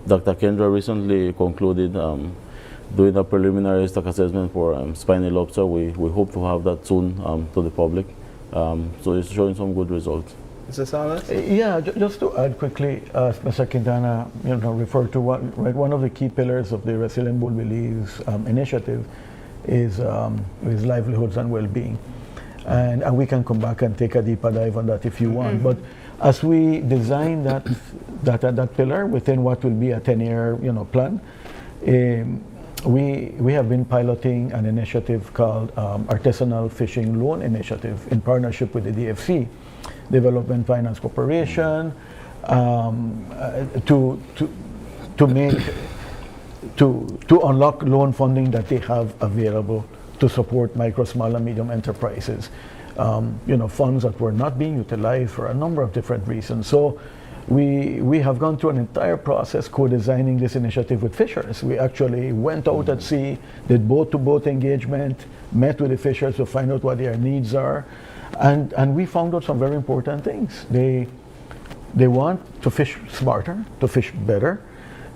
Dr. Kendra recently concluded doing a preliminary stock assessment for spiny lobster. We hope to have that soon to the public. So it's showing some good results. Mr. Salas? Yeah, just to add quickly, Mr. Quintana referred to one of the key pillars of the Resilient Bull Belize initiative is livelihoods and well-being. And we can come back and take a deeper dive on that if you want. But as we design that pillar within what will be a 10-year plan, we have been piloting an initiative called Artisanal Fishing Loan Initiative in partnership with the DFC, Development Finance Corporation, to unlock loan funding that they have available to support micro, small, and medium enterprises. Funds that were not being utilized for a number of different reasons. So we have gone through an entire process co-designing this initiative with fishers. We actually went out at sea, did boat-to-boat engagement, met with the fishers to find out what their needs are, and we found out some very important things. They want to fish smarter, to fish better.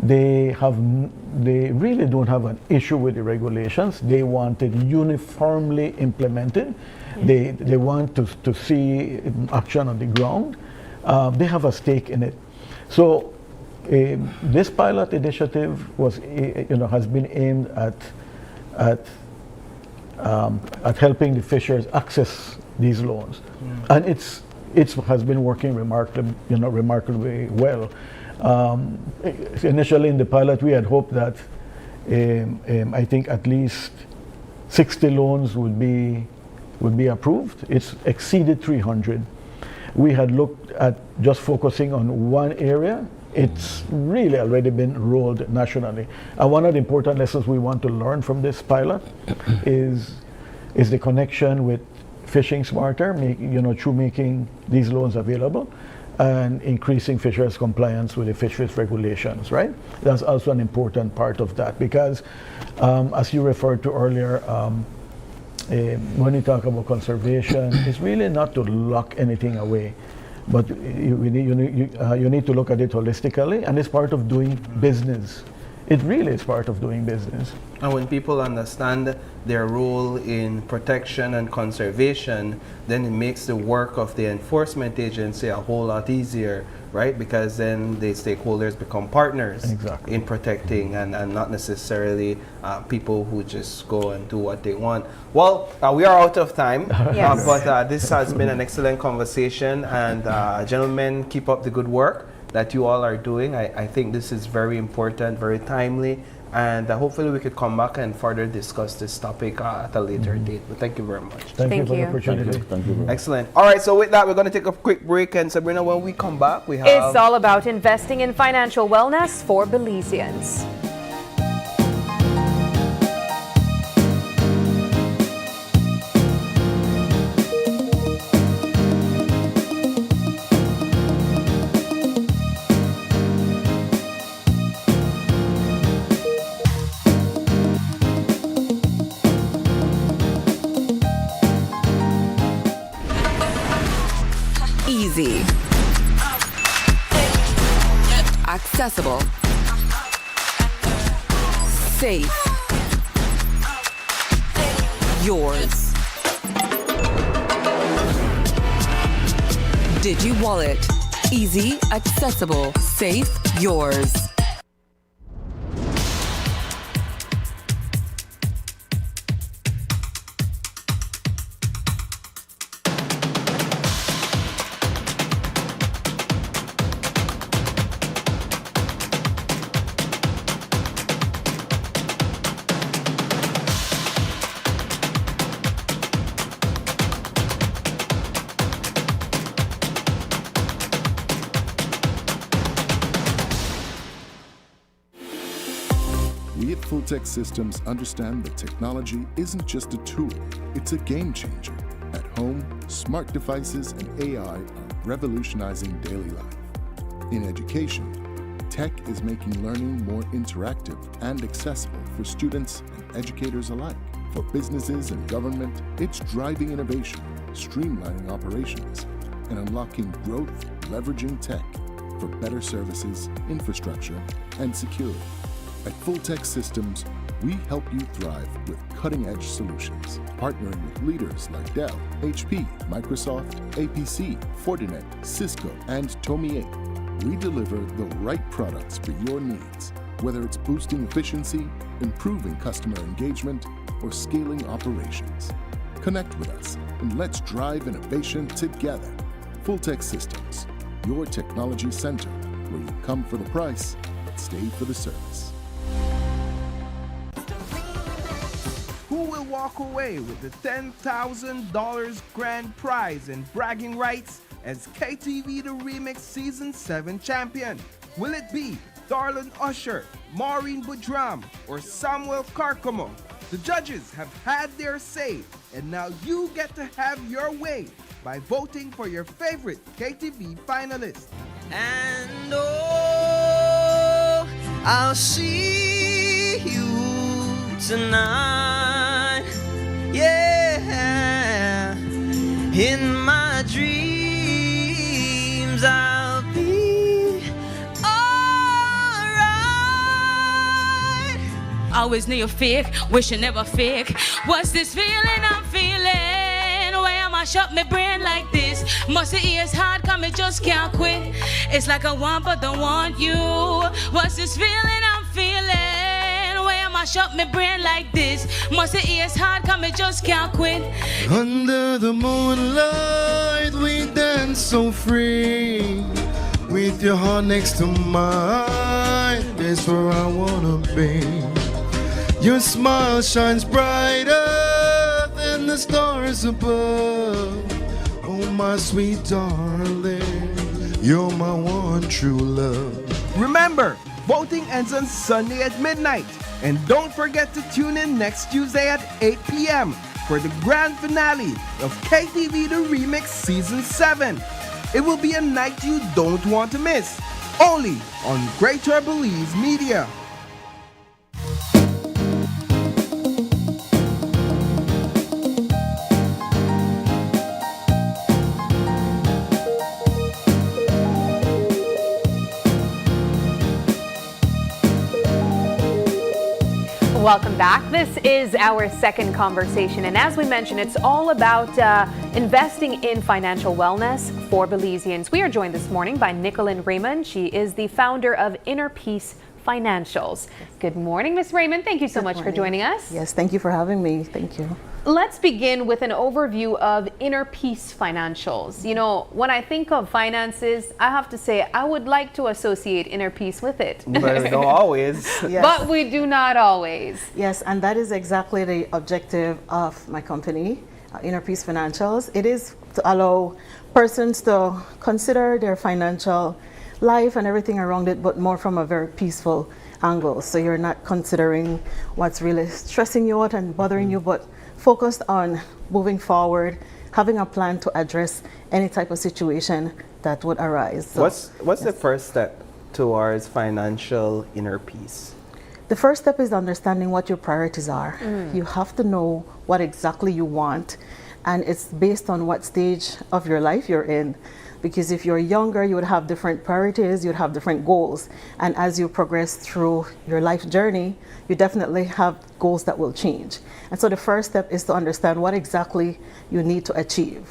They really don't have an issue with the regulations. They want it uniformly implemented. They want to see action on the ground. They have a stake in it. So this pilot initiative has been aimed at helping the fishers access these loans, and it has been working remarkably well. Initially in the pilot, we had hoped that I think at least 60 loans would be approved. It's exceeded 300. We had looked at just focusing on one area. It's really already been rolled nationally. And one of the important lessons we want to learn from this pilot is the connection with fishing smarter, through making these loans available and increasing fishers' compliance with the fisheries regulations, right? That's also an important part of that because, as you referred to earlier, when you talk about conservation, it's really not to lock anything away, but you need to look at it holistically, and it's part of doing business. It really is part of doing business. And when people understand their role in protection and conservation, then it makes the work of the enforcement agency a whole lot easier, right? Because then the stakeholders become partners in protecting and not necessarily people who just go and do what they want. Well, we are out of time, but this has been an excellent conversation, and gentlemen, keep up the good work that you all are doing. I think this is very important, very timely, and hopefully we could come back and further discuss this topic at a later date. But thank you very much. Thank you for the opportunity. Thank you. Excellent. All right, so with that, we're going to take a quick break, and Sabrina, when we come back, we have... It's all about investing in financial wellness for Belizeans. Easy. Accessible. Safe. Yours. Digi Wallet. Easy, accessible, safe, yours. We at Fulltech Systems understand that technology isn't just a tool, it's a game changer. At home, smart devices and AI are revolutionizing daily life. In education, tech is making learning more interactive and accessible for students and educators alike. For businesses and government, it's driving innovation, streamlining operations, and unlocking growth, leveraging tech for better services, infrastructure, and security. At Fulltech Systems, we help you thrive with cutting-edge solutions, partnering with leaders like Dell, HP, Microsoft, APC, Fortinet, Cisco, and Tomy. We deliver the right products for your needs, whether it's boosting efficiency, improving customer engagement, or scaling operations. Connect with us and let's drive innovation together. Fulltech Systems, your technology center, where you come for the price, but stay for the service. Who will walk away with the $10,000 grand prize and bragging rights as KTV The Remix Season 7 champion? Will it be Darlene Usher, Maureen Boudram, or Samuel Carcamo? The judges have had their say, and now you get to have your way by voting for your favorite KTV finalist. And oh, I'll see you tonight. Yeah, in my dreams I'll be alright. Always knew you're fake, wish you never fake. What's this feeling I'm feeling? Why am I shut my brain like this? Must it is hard, cause me just can't quit. It's like I want but don't want you. What's this feeling I'm feeling? Why am I shut my brain like this? Must it is hard, cause me just can't quit. Under the moonlight, we dance so free. With your heart next to mine, that's where I wanna be. Your smile shines brighter than the stars above. Oh, my sweet darling, you're my one true love. Remember, voting ends on Sunday at midnight. And don't forget to tune in next Tuesday at 8 p.m. for the grand finale of KTV The Remix Season 7. It will be a night you don't want to miss. Only on Greater Belize Media. Welcome back. This is our second conversation, and as we mentioned, it's all about investing in financial wellness for Belizeans. We are joined this morning by Nicolyn Raymond. She is the founder of Inner Peace Financials. Good morning, Ms. Raymond. Thank you so much for joining us. Yes, thank you for having me. Thank you. Let's begin with an overview of Inner Peace Financials. You know, when I think of finances, I have to say I would like to associate Inner Peace with it. But we don't always. Yes. But we do not always. Yes, and that is exactly the objective of my company, Inner Peace Financials. It is to allow persons to consider their financial life and everything around it, but more from a very peaceful angle. So you're not considering what's really stressing you out and bothering you, but focused on moving forward, having a plan to address any type of situation that would arise. So, What's the first step towards financial inner peace? the first step is understanding what your priorities are. You have to know what exactly you want, and it's based on what stage of your life you're in. Because if you're younger, you would have different priorities, you'd have different goals. And as you progress through your life journey, you definitely have goals that will change. And so the first step is to understand what exactly you need to achieve.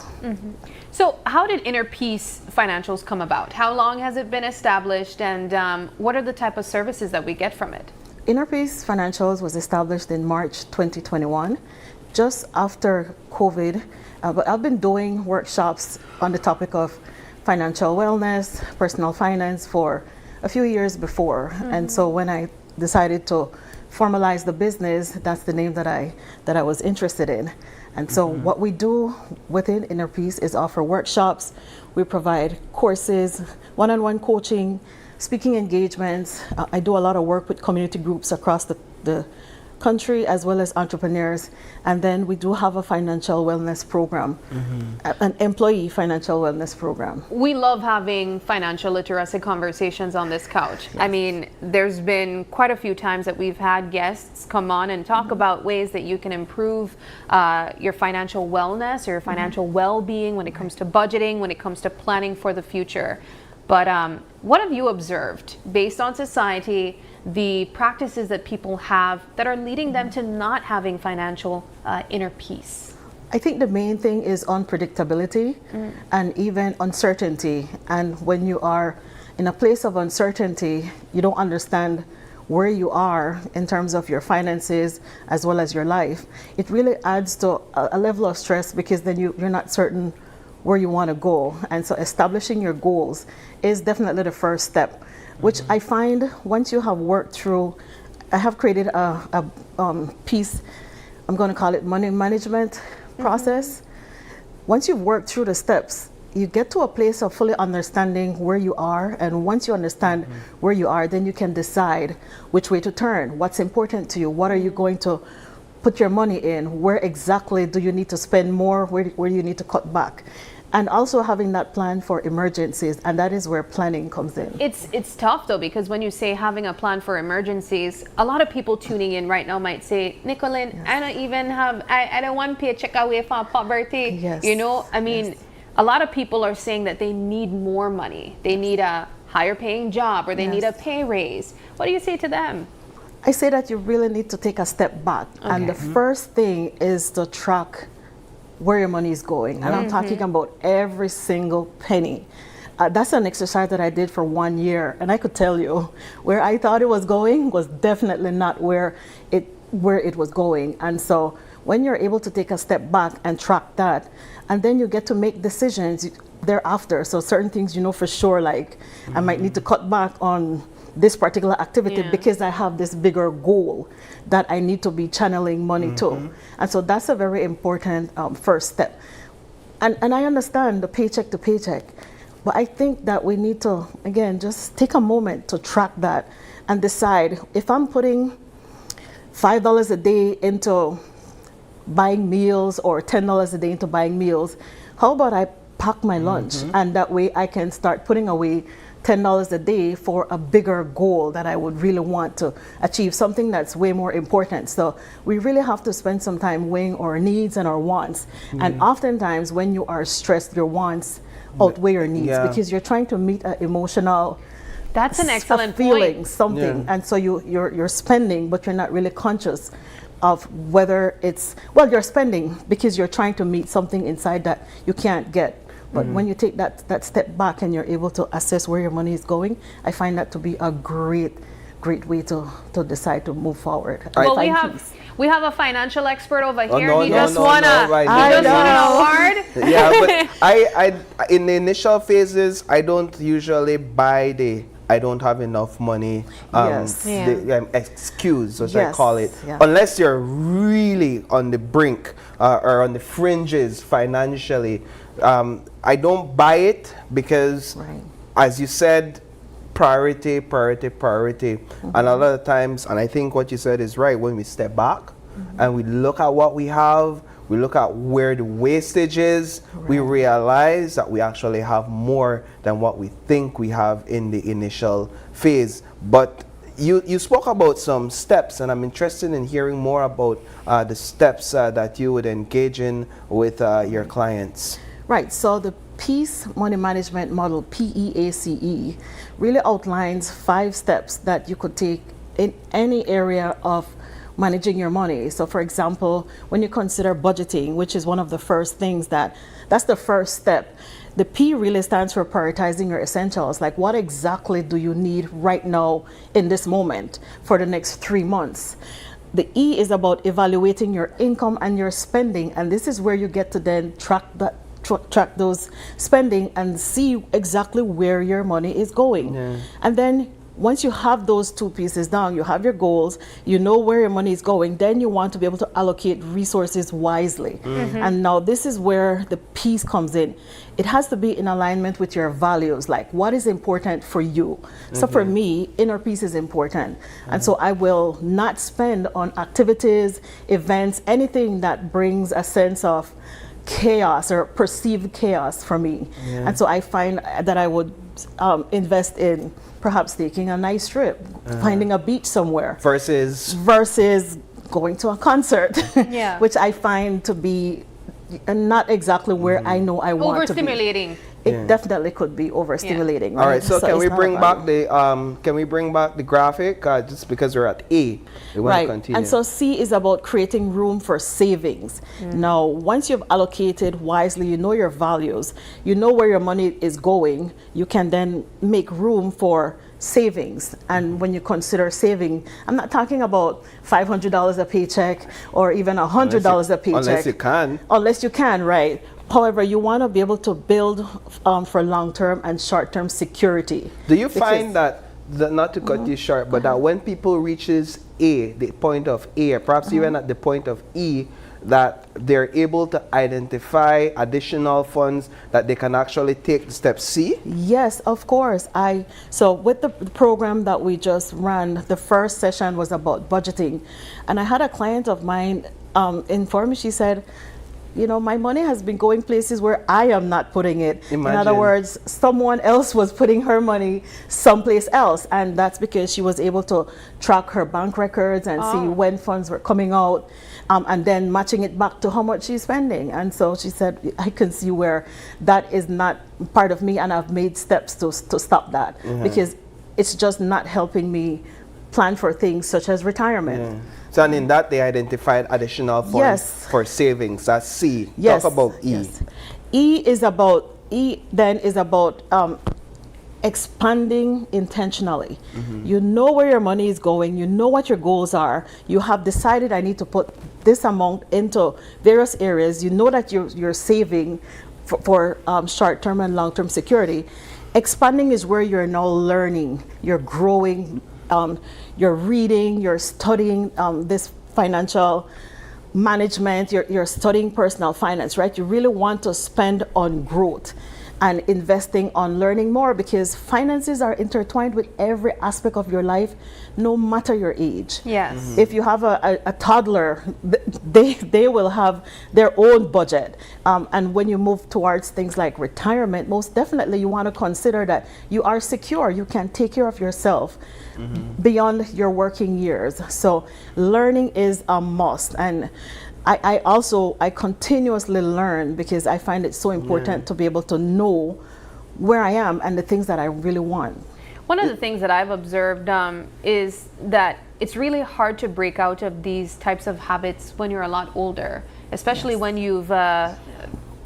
So how did Inner Peace Financials come about? How long has it been established, and what are the type of services that we get from it? Inner Peace Financials was established in March 2021, just after COVID. But I've been doing workshops on the topic of financial wellness, personal finance for a few years before. And so when I decided to formalize the business, that's the name that I was interested in. And so what we do within Inner Peace is offer workshops. We provide courses, one-on-one coaching, speaking engagements. I do a lot of work with community groups across the country as well as entrepreneurs, and then we do have a financial wellness program, an employee financial wellness program. We love having financial literacy conversations on this couch. I mean, there's been quite a few times that we've had guests come on and talk about ways that you can improve your financial wellness or your financial well-being when it comes to budgeting, when it comes to planning for the future. But what have you observed based on society, the practices that people have that are leading them to not having financial inner peace? I think the main thing is unpredictability and even uncertainty. And when you are in a place of uncertainty, you don't understand where you are in terms of your finances as well as your life. It really adds to a level of stress, because then you're not certain where you want to go. And so establishing your goals is definitely the first step, which I find once you have worked through, I have created a piece, I'm going to call it money management process. Once you've worked through the steps, you get to a place of fully understanding where you are. And once you understand where you are, then you can decide which way to turn, what's important to you, what are you going to put your money in, where exactly do you need to spend more, where do you need to cut back. And also having that plan for emergencies, and that is where planning comes in. It's tough though, because when you say having a plan for emergencies, a lot of people tuning in right now might say, Nicolene, I don't even have, I don't want paycheck away from poverty. Yes. You know, I mean, a lot of people are saying that they need more money. They need a higher paying job, or they need a pay raise. What do you say to them? I say that you really need to take a step back. And the first thing is to track where your money is going. And I'm talking about every single penny. That's an exercise that I did for 1 year. And I could tell you where I thought it was going was definitely not where it was going. And so when you're able to take a step back and track that, and then you get to make decisions thereafter. So certain things you know for sure, like I might need to cut back on this particular activity because I have this bigger goal that I need to be channeling money to. And so that's a very important first step. And I understand the paycheck to paycheck, but I think that we need to, again, just take a moment to track that and decide if I'm putting $5 a day into buying meals or $10 a day into buying meals, how about I pack my lunch, and that way I can start putting away $10 a day for a bigger goal that I would really want to achieve, something that's way more important. So we really have to spend some time weighing our needs and our wants. And oftentimes when you are stressed, your wants outweigh your needs because you're trying to meet an emotional That's an excellent feeling, point. something. And so you're spending, but you're not really conscious of whether it's, well, you're spending because you're trying to meet something inside that you can't get. But when you take that step back and you're able to assess where your money is going, I find that to be a great way to decide to move forward. Well, we have a financial expert over here. No, he no, just no, won no, a right, he just no, won an no. award. Yeah, but I in the initial phases, I don't usually buy the I don't have enough money the excuse, as I call it, unless you're really on the brink or on the fringes financially. I don't buy it because, as you said, priority. And a lot of times, and I think what you said is right, when we step back and we look at what we have, we look at where the wastage is, we realize that we actually have more than what we think we have in the initial phase. But you spoke about some steps, and I'm interested in hearing more about the steps that you would engage in with your clients. Right, so the Peace Money Management Model, PEACE, really outlines 5 steps that you could take in any area of managing your money. So for example, when you consider budgeting, which is one of the first things that's the first step. The P really stands for prioritizing your essentials. Like, what exactly do you need right now in this moment for the next 3 months? The E is about evaluating your income and your spending, and this is where you get to then track those spending and see exactly where your money is going. And then once you have those 2 pieces down, you have your goals, you know where your money is going, then you want to be able to allocate resources wisely. And now this is where the peace comes in. It has to be in alignment with your values, like what is important for you. So for me, inner peace is important. And so I will not spend on activities, events, anything that brings a sense of chaos or perceived chaos for me. And so I find that I would invest in perhaps taking a nice trip, finding a beach somewhere. Versus going to a concert, which I find to be not exactly where I know I want to be. Overstimulating. It definitely could be overstimulating. All right, so can we bring back the graphic just because we're at A? We want to continue. And so C is about creating room for savings. Now, once you've allocated wisely, you know your values, you know where your money is going, you can then make room for savings. And when you consider saving, I'm not talking about $500 a paycheck or even $100 a paycheck. Unless you can. Unless you can, right. However, you want to be able to build for long-term and short-term security. Do you find that, not to cut you short, but that when people reaches A, the point of A, or perhaps even at the point of E, that they're able to identify additional funds that they can actually take the step C? Yes, of course. So with the program that we just ran, the first session was about budgeting. And I had a client of mine inform me, she said, you know, my money has been going places where I am not putting it. In other Imagine. words, someone else was putting her money someplace else, and that's because she was able to track her bank records and see when funds were coming out, and then matching it back to how much she's spending. And so she said, I can see where that is not part of me, and I've made steps to stop that, because it's just not helping me plan for things such as retirement. So, and in that, they identified additional funds for savings. That's C. Talk about E. E then is about expanding intentionally. You know where your money is going, you know what your goals are, you have decided I need to put this amount into various areas, you know that you're saving for short-term and long-term security. Expanding is where you're now learning, you're growing, you're reading, you're studying this financial management, you're studying personal finance, right? You really want to spend on growth and investing on learning more, because finances are intertwined with every aspect of your life, no matter your age. Yes. If you have a toddler, they will have their own budget. And when you move towards things like retirement, most definitely you want to consider that you are secure, you can take care of yourself beyond your working years. So learning is a must. And I continuously learn, because I find it so important to be able to know where I am and the things that I really want. One of the things that I've observed is that it's really hard to break out of these types of habits when you're a lot older, especially when you've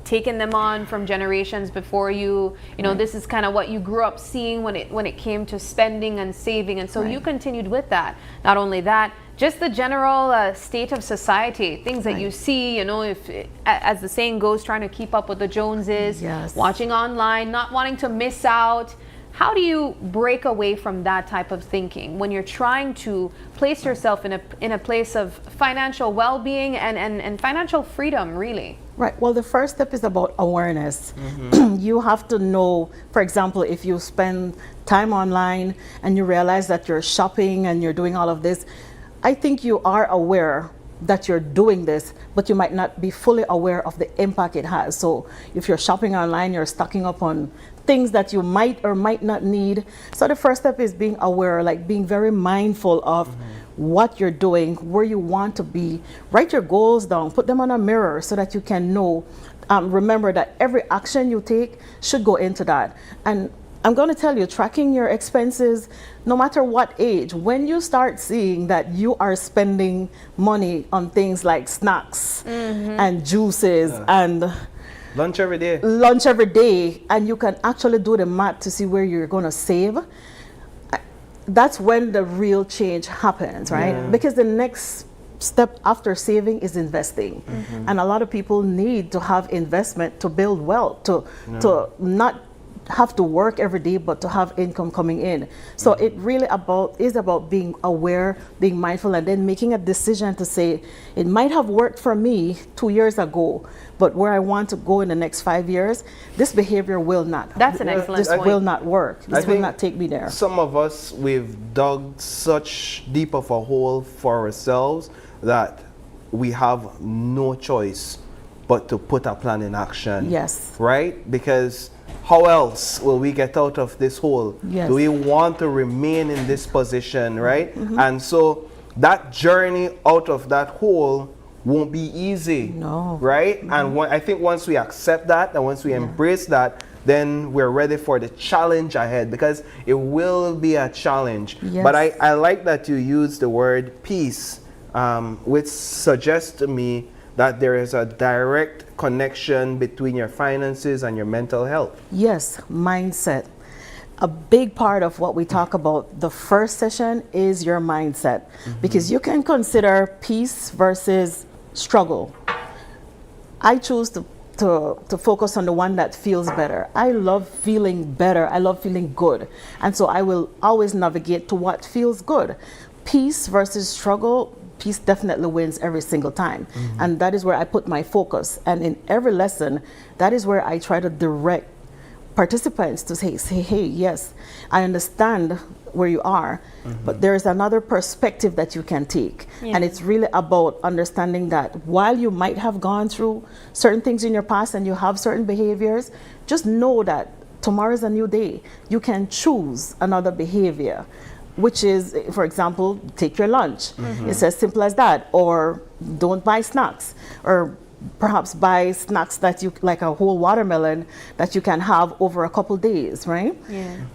taken them on from generations before you. You know, this is kind of what you grew up seeing when it came to spending and saving, and so you continued with that. Not only that, just the general state of society, things that you see, you know, as the saying goes, trying to keep up with the Joneses, watching online, not wanting to miss out. How do you break away from that type of thinking when you're trying to place yourself in a place of financial well-being and financial freedom, really? Right. Well, the first step is about awareness. You have to know, for example, if you spend time online and you realize that you're shopping and you're doing all of this, I think you are aware that you're doing this, but you might not be fully aware of the impact it has. So if you're shopping online, you're stocking up on things that you might or might not need. So the first step is being aware, like being very mindful of what you're doing, where you want to be. Write your goals down, put them on a mirror so that you can know. Remember that every action you take should go into that. And I'm going to tell you, tracking your expenses, no matter what age, when you start seeing that you are spending money on things like snacks and juices and lunch every day, and you can actually do the math to see where you're going to save, that's when the real change happens, right? Because the next step after saving is investing. And a lot of people need to have investment to build wealth, to not have to work every day, but to have income coming in. So it really is about being aware, being mindful, and then making a decision to say, it might have worked for me 2 years ago, but where I want to go in the next 5 years, this behavior will not. That's an excellent point. This will not work. This will not take me there. Some of us, we've dug such deep of a hole for ourselves that we have no choice but to put a plan in action. Yes. Right? Because how else will we get out of this hole? Yes. Do we want to remain in this position, right? And so that journey out of that hole won't be easy. No. Right? And I think once we accept that and once we embrace that, then we're ready for the challenge ahead, because it will be a challenge. Yes. But I like that you use the word peace, which suggests to me that there is a direct connection between your finances and your mental health. Yes, mindset. A big part of what we talk about the first session is your mindset, because you can consider peace versus struggle. I choose to focus on the one that feels better. I love feeling better. I love feeling good. And so I will always navigate to what feels good. Peace versus struggle, peace definitely wins every single time. And that is where I put my focus. And in every lesson, that is where I try to direct participants to say, hey, yes, I understand where you are, but there is another perspective that you can take. And it's really about understanding that while you might have gone through certain things in your past and you have certain behaviors, just know that tomorrow is a new day. You can choose another behavior, which is, for example, take your lunch. It's as simple as that. Or don't buy snacks, or perhaps buy snacks that you like, a whole watermelon that you can have over a couple days, right?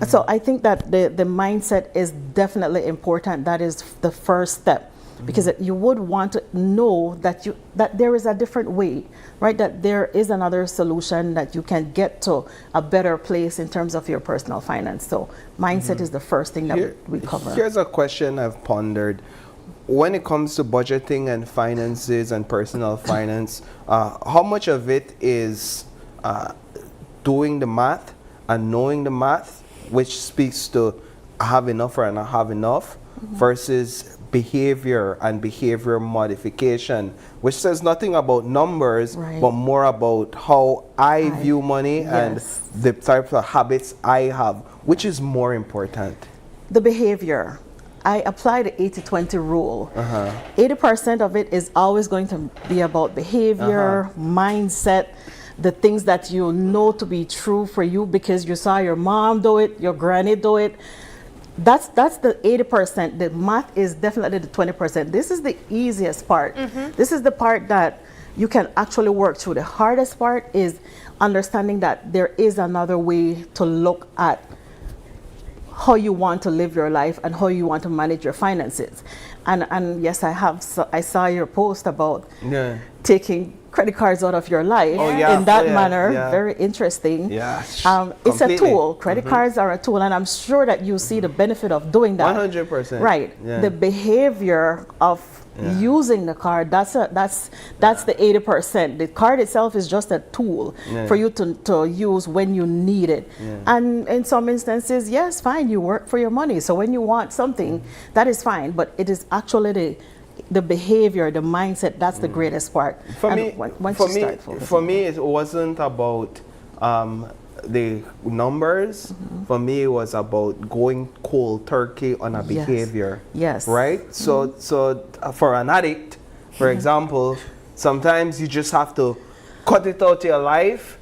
So I think that the mindset is definitely important. That is the first step, because you would want to know that there is a different way, right? That there is another solution, that you can get to a better place in terms of your personal finance. So mindset is the first thing that we cover. Here's a question I've pondered. When it comes to budgeting and finances and personal finance, how much of it is doing the math and knowing the math, which speaks to I have enough or I not have enough, versus behavior and behavior modification, which says nothing about numbers, but more about how I view money and the types of habits I have. Which is more important? The behavior. I apply the 80-20 rule. 80% of it is always going to be about behavior, mindset, the things that you know to be true for you because you saw your mom do it, your granny do it. That's the 80%. The math is definitely the 20%. This is the easiest part. This is the part that you can actually work through. The hardest part is understanding that there is another way to look at how you want to live your life and how you want to manage your finances. And yes, I saw your post about taking credit cards out of your life in that manner. Very interesting. It's a tool. Credit cards are a tool, and I'm sure that you see the benefit of doing that. 100%. Right. The behavior of using the card, that's the 80%. The card itself is just a tool for you to use when you need it. And in some instances, yes, fine, you work for your money. So when you want something, that is fine. But it is actually the behavior, the mindset, that's the greatest part. For me, it wasn't about the numbers. For me, it was about going cold turkey on a behavior. Right? So for an addict, for example, sometimes you just have to cut it out of your life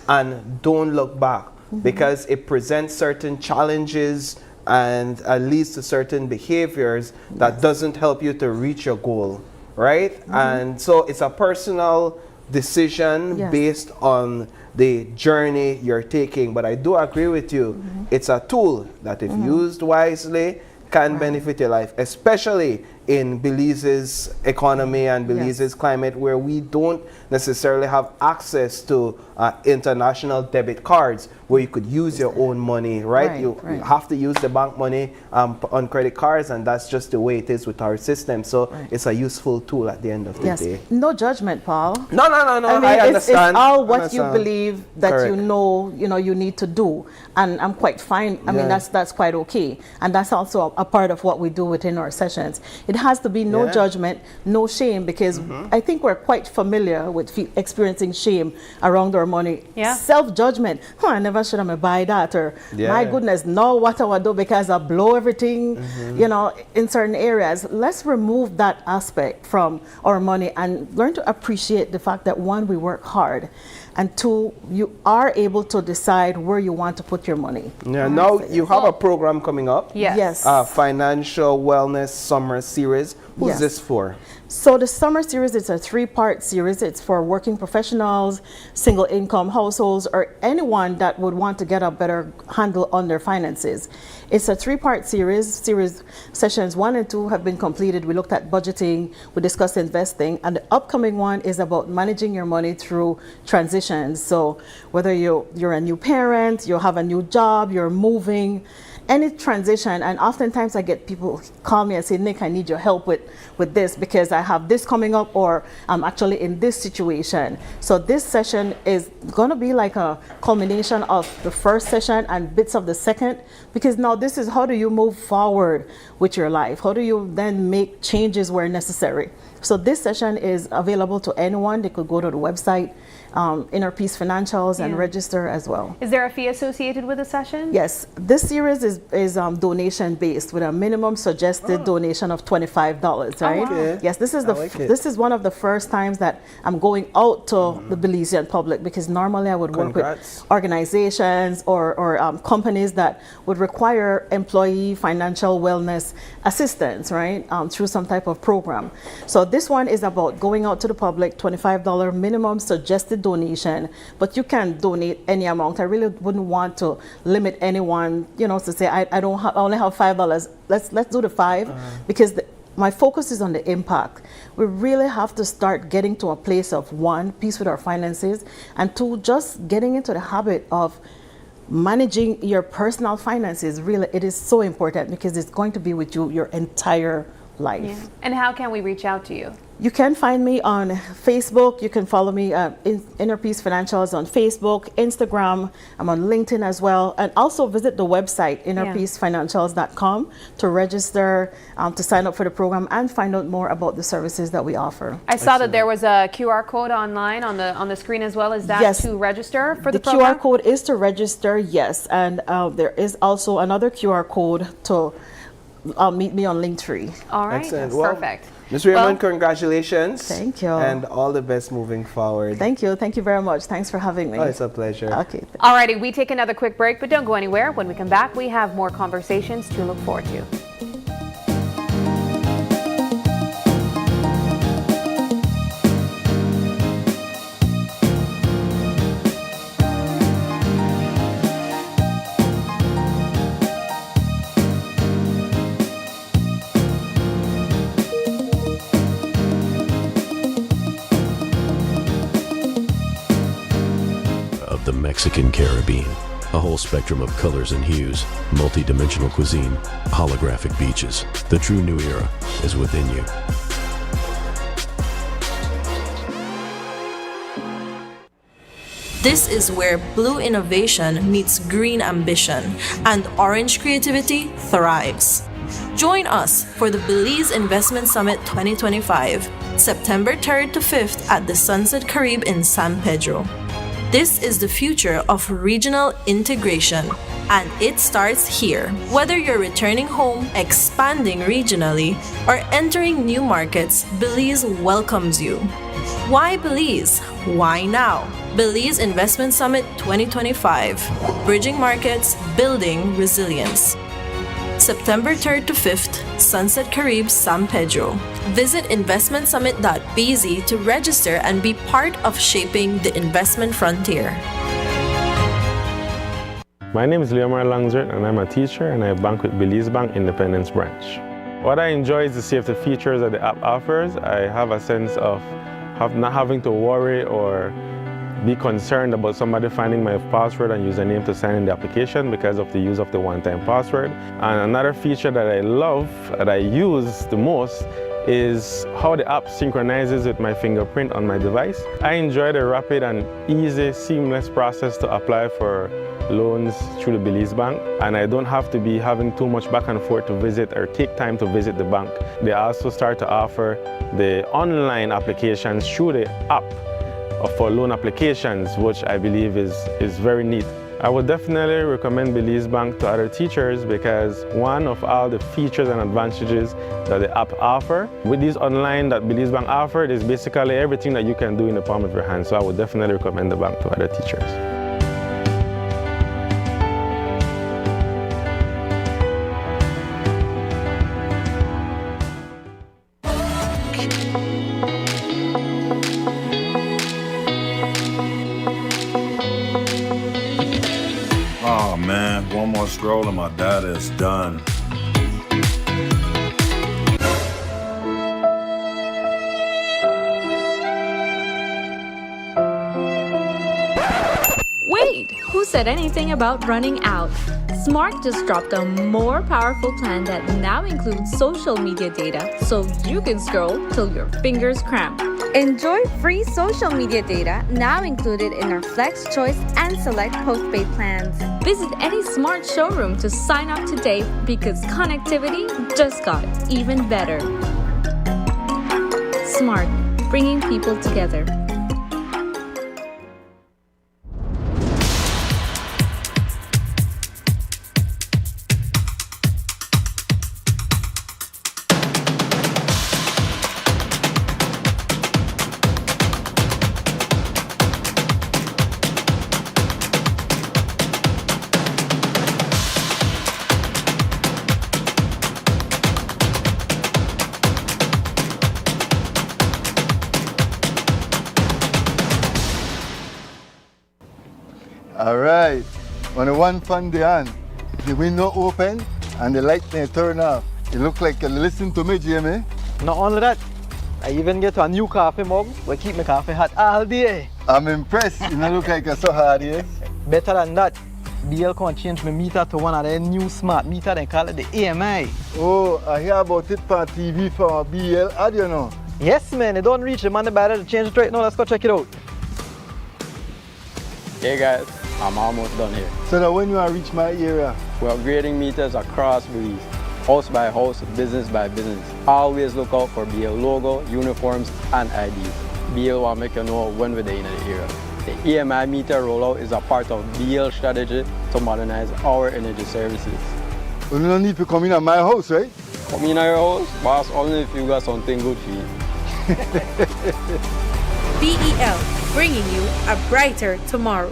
and don't look back, because it presents certain challenges and leads to certain behaviors that doesn't help you to reach your goal, right? And so it's a personal decision based on the journey you're taking. But I do agree with you, it's a tool that if used wisely can benefit your life, especially in Belize's economy and Belize's climate, where we don't necessarily have access to international debit cards where you could use your own money, right? You have to use the bank money on credit cards, and that's just the way it is with our system. So it's a useful tool at the end of the day. No judgment, Paul. No. I mean, I understand. It's all what you believe that you know you need to do, and I'm quite fine. I mean, that's quite okay, and that's also a part of what we do within our sessions. It has to be no judgment, no shame, because I think we're quite familiar with experiencing shame around our money. Self-judgment. I never should have buy that, or my goodness, no, what I would do because I blow everything, in certain areas. Let's remove that aspect from our money and learn to appreciate the fact that, one, we work hard, and two, you are able to decide where you want to put your money. Now you have a program coming up. Yes. Financial Wellness Summer Series. Who's this for? So the summer series, it's a 3-part series. It's for working professionals, single income households, or anyone that would want to get a better handle on their finances. It's a 3-part series. Series sessions 1 and 2 have been completed. We looked at budgeting, we discussed investing, and the upcoming one is about managing your money through transitions. So whether you're a new parent, you have a new job, you're moving, any transition, and oftentimes I get people call me and say, Nick, I need your help with this because I have this coming up, or I'm actually in this situation. So this session is going to be like a culmination of the first session and bits of the second, because now this is how do you move forward with your life? How do you then make changes where necessary? So this session is available to anyone. They could go to the website, Inner Peace Financials, and register as well. Is there a fee associated with the session? Yes, this series is donation based with a minimum suggested donation of $25. Right? Okay. Yes, this is one of the first times that I'm going out to the Belizean public, because normally I would work with organizations or companies that would require employee financial wellness assistance, right, through some type of program. So this one is about going out to the public, $25 minimum suggested donation, but you can donate any amount. I really wouldn't want to limit anyone, to say I only have $5. Let's do the $5 because my focus is on the impact. We really have to start getting to a place of, one, peace with our finances, and two, just getting into the habit of managing your personal finances. Really, it is so important because it's going to be with you your entire life. Yeah. And how can we reach out to you? You can find me on Facebook. You can follow me Inner Peace Financials on Facebook, Instagram. I'm on LinkedIn as well. And also visit the website, innerpeacefinancials.com, to register, to sign up for the program and find out more about the services that we offer. I saw that there was a QR code online on the screen as well. Is that to register for the program? The QR code is to register, yes. And there is also another QR code to meet me on Linktree. All right, excellent. Perfect. Ms. Raymond, congratulations. Thank you. And all the best moving forward. Thank you. Thank you very much. Thanks for having me. Oh, it's a pleasure. Okay. All righty, we take another quick break, but don't go anywhere. When we come back, we have more conversations to look forward to. The Mexican Caribbean, a whole spectrum of colors and hues, multi-dimensional cuisine, holographic beaches. The true new era is within you. This is where blue innovation meets green ambition and orange creativity thrives. Join us for the Belize Investment Summit 2025, September 3rd to 5th at the Sunset Caribe in San Pedro. This is the future of regional integration, and it starts here. Whether you're returning home, expanding regionally, or entering new markets, Belize welcomes you. Why Belize? Why now? Belize Investment Summit 2025, Bridging Markets, Building Resilience. September 3rd to 5th, Sunset Caribe, San Pedro. Visit investmentsummit.bz to register and be part of shaping the investment frontier. My name is Leomar Langsert and I'm a teacher and I bank with Belize Bank Independence Branch. What I enjoy is to see if the features that the app offers. I have a sense of not having to worry or be concerned about somebody finding my password and username to sign in the application because of the use of the one-time password. And another feature that I love, that I use the most, is how the app synchronizes with my fingerprint on my device. I enjoy the rapid and easy, seamless process to apply for loans through the Belize Bank, and I don't have to be having too much back and forth to visit or take time to visit the bank. They also start to offer the online applications through the app for loan applications, which I believe is very neat. I would definitely recommend Belize Bank to other teachers because one of all the features and advantages that the app offer, with these online that Belize Bank offered, is basically everything that you can do in the palm of your hand. So I would definitely recommend the bank to other teachers. Oh man, one more scroll and my data is done. Wait, who said anything about running out? Smart just dropped a more powerful plan that now includes social media data so you can scroll till your fingers cramp. Enjoy free social media data now included in our Flex Choice and Select postpaid plans. Visit any Smart showroom to sign up today because connectivity just got even better. SMART, bringing people together. Alright, on the one fun day on, the window open and the light may turn off. It look like you listen to me, Jamie. Not only that, I even get a new coffee mug where keep my coffee hot all day. I'm impressed. You don't look like you're so hard, yes? Better than that, BL can change my meter to one of their new smart meter, they call it the AMI. Oh, I hear about it on TV from BL ad, you know. Yes, man, they don't reach the money by to change it right now. Let's go check it out. Hey guys, I'm almost done here. So that when you reach my area, we're upgrading meters across Belize, house by house, business by business. Always look out for BL logo, uniforms, and IDs. BL will make you know when we're in the area. The EMI meter rollout is a part of BL strategy to modernize our energy services. You don't need to come in at my house, right? Come in at your house, boss, only if you got something good for you. BEL, bringing you a brighter tomorrow.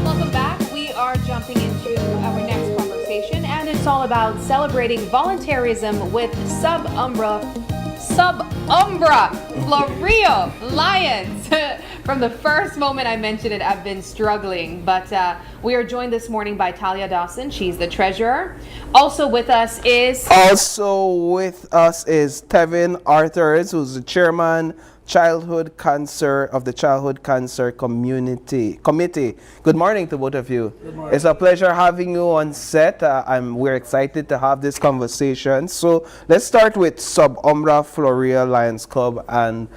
Welcome back. We are jumping into our next conversation, and it's all about celebrating volunteerism with Umbra Floreo Lions. From the first moment I mentioned it, I've been struggling, but we are joined this morning by Talia Dawson. She's the treasurer. Also with us is Tevin Arthurs, who's the chairman Childhood Cancer of the Childhood Cancer Committee. Good morning to both of you. Good morning. It's a pleasure having you on set. We're excited to have this conversation. So let's start with Umbra Floreo Lions Club. And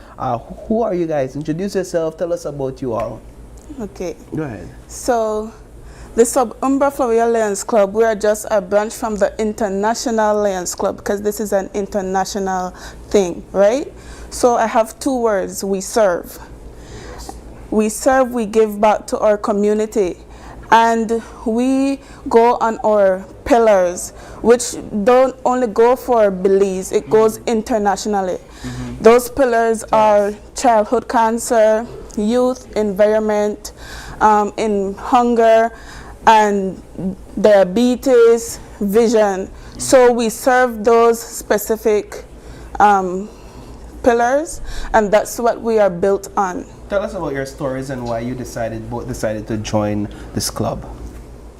who are you guys? Introduce yourself. Tell us about you all. Okay. Go ahead. So, the Umbra Floreo Lions Club, we are just a branch from the International Lions Club because this is an international thing, right? So I have two words: we serve. We serve, we give back to our community, and we go on our pillars, which don't only go for Belize, it goes internationally. Those pillars are childhood cancer, youth, environment, in hunger, and diabetes, vision. So we serve those specific pillars, and that's what we are built on. Tell us about your stories and why you both decided to join this club.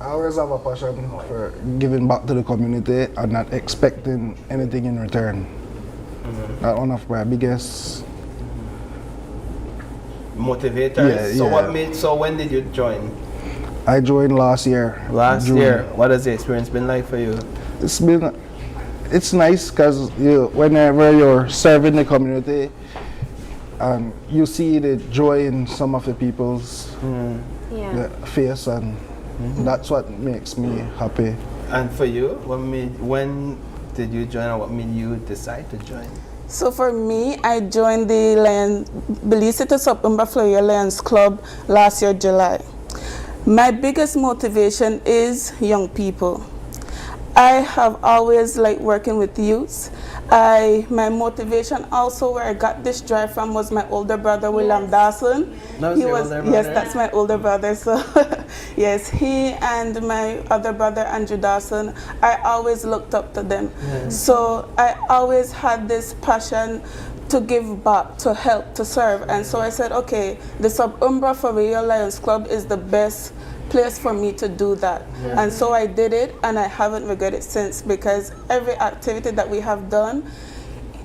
I always have a passion for giving back to the community and not expecting anything in return. That's one of my biggest motivators. So when did you join? I joined last year. Last year. What has the experience been like for you? It's nice because whenever you're serving the community, you see the joy in some of the people's face, and that's what makes me happy. And for you, when did you join, or what made you decide to join? So for me, I joined the Belize City Umbra Floreo Lions Club last year, July. My biggest motivation is young people. I have always liked working with youths. My motivation also, where I got this drive from, was my older brother, William Dawson. Yes, that's my older brother. So yes, he and my other brother, Andrew Dawson, I always looked up to them. So I always had this passion to give back, to help, to serve. And so I said, okay, the Umbra Floreo Lions Club is the best place for me to do that. And so I did it, and I haven't regretted since, because every activity that we have done,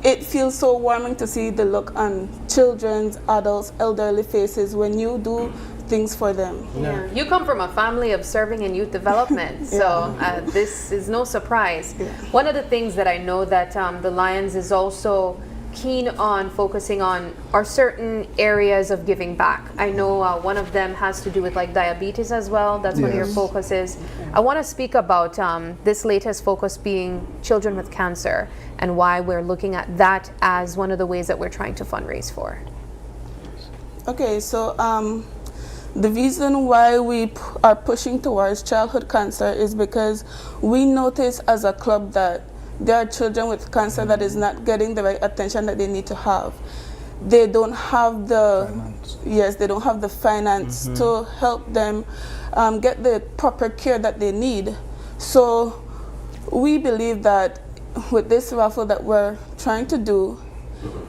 it feels so warming to see the look on children's, adults, elderly faces when you do things for them. You come from a family of serving in youth development, so this is no surprise. One of the things that I know that the Lions is also keen on focusing on are certain areas of giving back. I know one of them has to do with like diabetes as well. That's one of your focuses. I want to speak about this latest focus being children with cancer and why we're looking at that as one of the ways that we're trying to fundraise for. Okay, so the reason why we are pushing towards childhood cancer is because we notice as a club that there are children with cancer that is not getting the right attention that they need to have. They don't have the they don't have the finance to help them get the proper care that they need. So we believe that with this raffle that we're trying to do,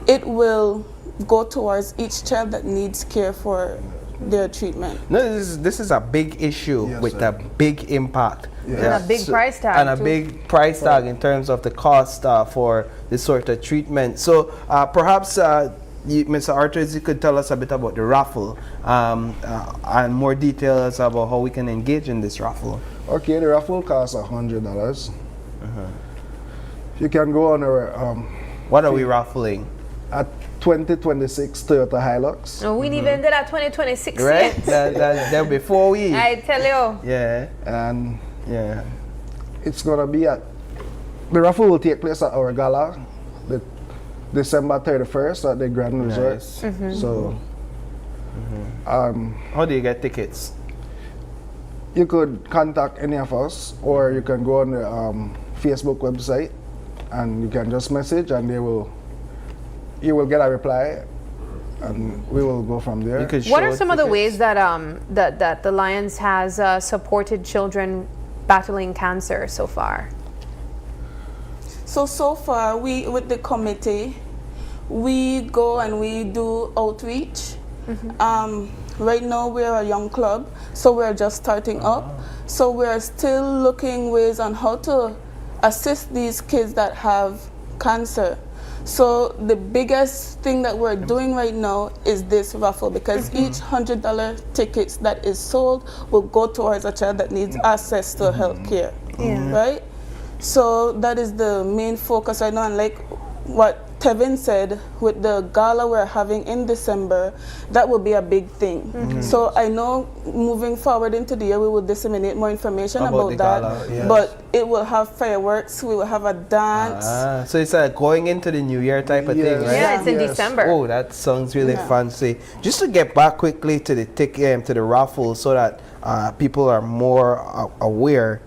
it will go towards each child that needs care for their treatment. No, this is a big issue with a big impact. And a big price tag. And a big price tag in terms of the cost for this sort of treatment. So perhaps, Mr. Arthurs, you could tell us a bit about the raffle and more details about how we can engage in this raffle. Okay, the raffle costs $100. You can go on our... what are we raffling? A 2026 Toyota Hilux. No, we didn't even did that 2026 right? yet. That before we... I tell you. Yeah. And it's going to be at... The raffle will take place at our gala, the December 31st at the Grand Resort. So... how do you get tickets? You could contact any of us, or you can go on the Facebook website and you can just message and you will get a reply and we will go from there. What are some of the ways that that the Lions has supported children battling cancer so far? So far, we with the committee, we go and we do outreach. Right now we're a young club, so we're just starting up. So we're still looking ways on how to assist these kids that have cancer. So the biggest thing that we're doing right now is this raffle, because each $100 tickets that is sold will go towards a child that needs access to health care, right? So that is the main focus right now, and like what Tevin said, with the gala we're having in December, that will be a big thing. So I know moving forward into the year, we will disseminate more information about that. Gala, but it will have fireworks, we will have a dance. So it's like going into the new year type of thing, right? Yeah, it's in December. Oh, that sounds really fancy. Just to get back quickly to the to the raffle, so that people are more aware.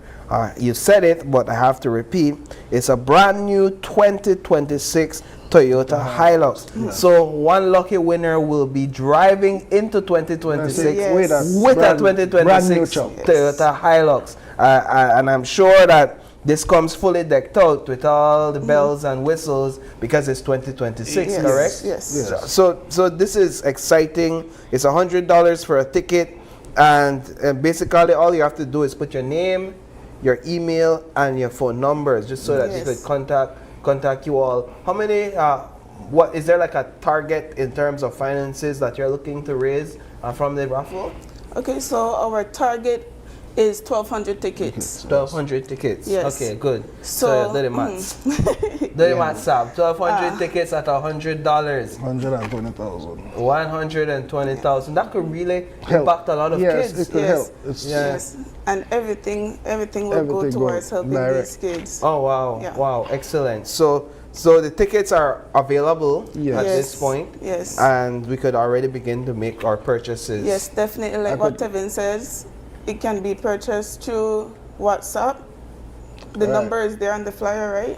You said it, but I have to repeat. It's a brand new 2026 Toyota Hilux. So one lucky winner will be driving into 2026 with a 2026 Toyota Hilux. And I'm sure that this comes fully decked out with all the bells and whistles because it's 2026, correct? Yes. So this is exciting. It's $100 for a ticket, and basically all you have to do is put your name, your email, and your phone numbers, just so that you could contact you all. How many? What is there like a target in terms of finances that you're looking to raise from the raffle? Okay, so our target is 1,200 tickets. 1,200 tickets. Yes. Okay, good. So do the maths. Do the maths, Sam. 1,200 tickets at $100. 120,000. 120,000. That could really impact a lot of kids. It could help. Yes. And everything will go towards helping these kids. Oh wow! Yeah. Wow! Excellent. So the tickets are available at this point. Yes. And we could already begin to make our purchases. Yes, definitely. Like what Tevin says, it can be purchased through WhatsApp. The number is there on the flyer, right?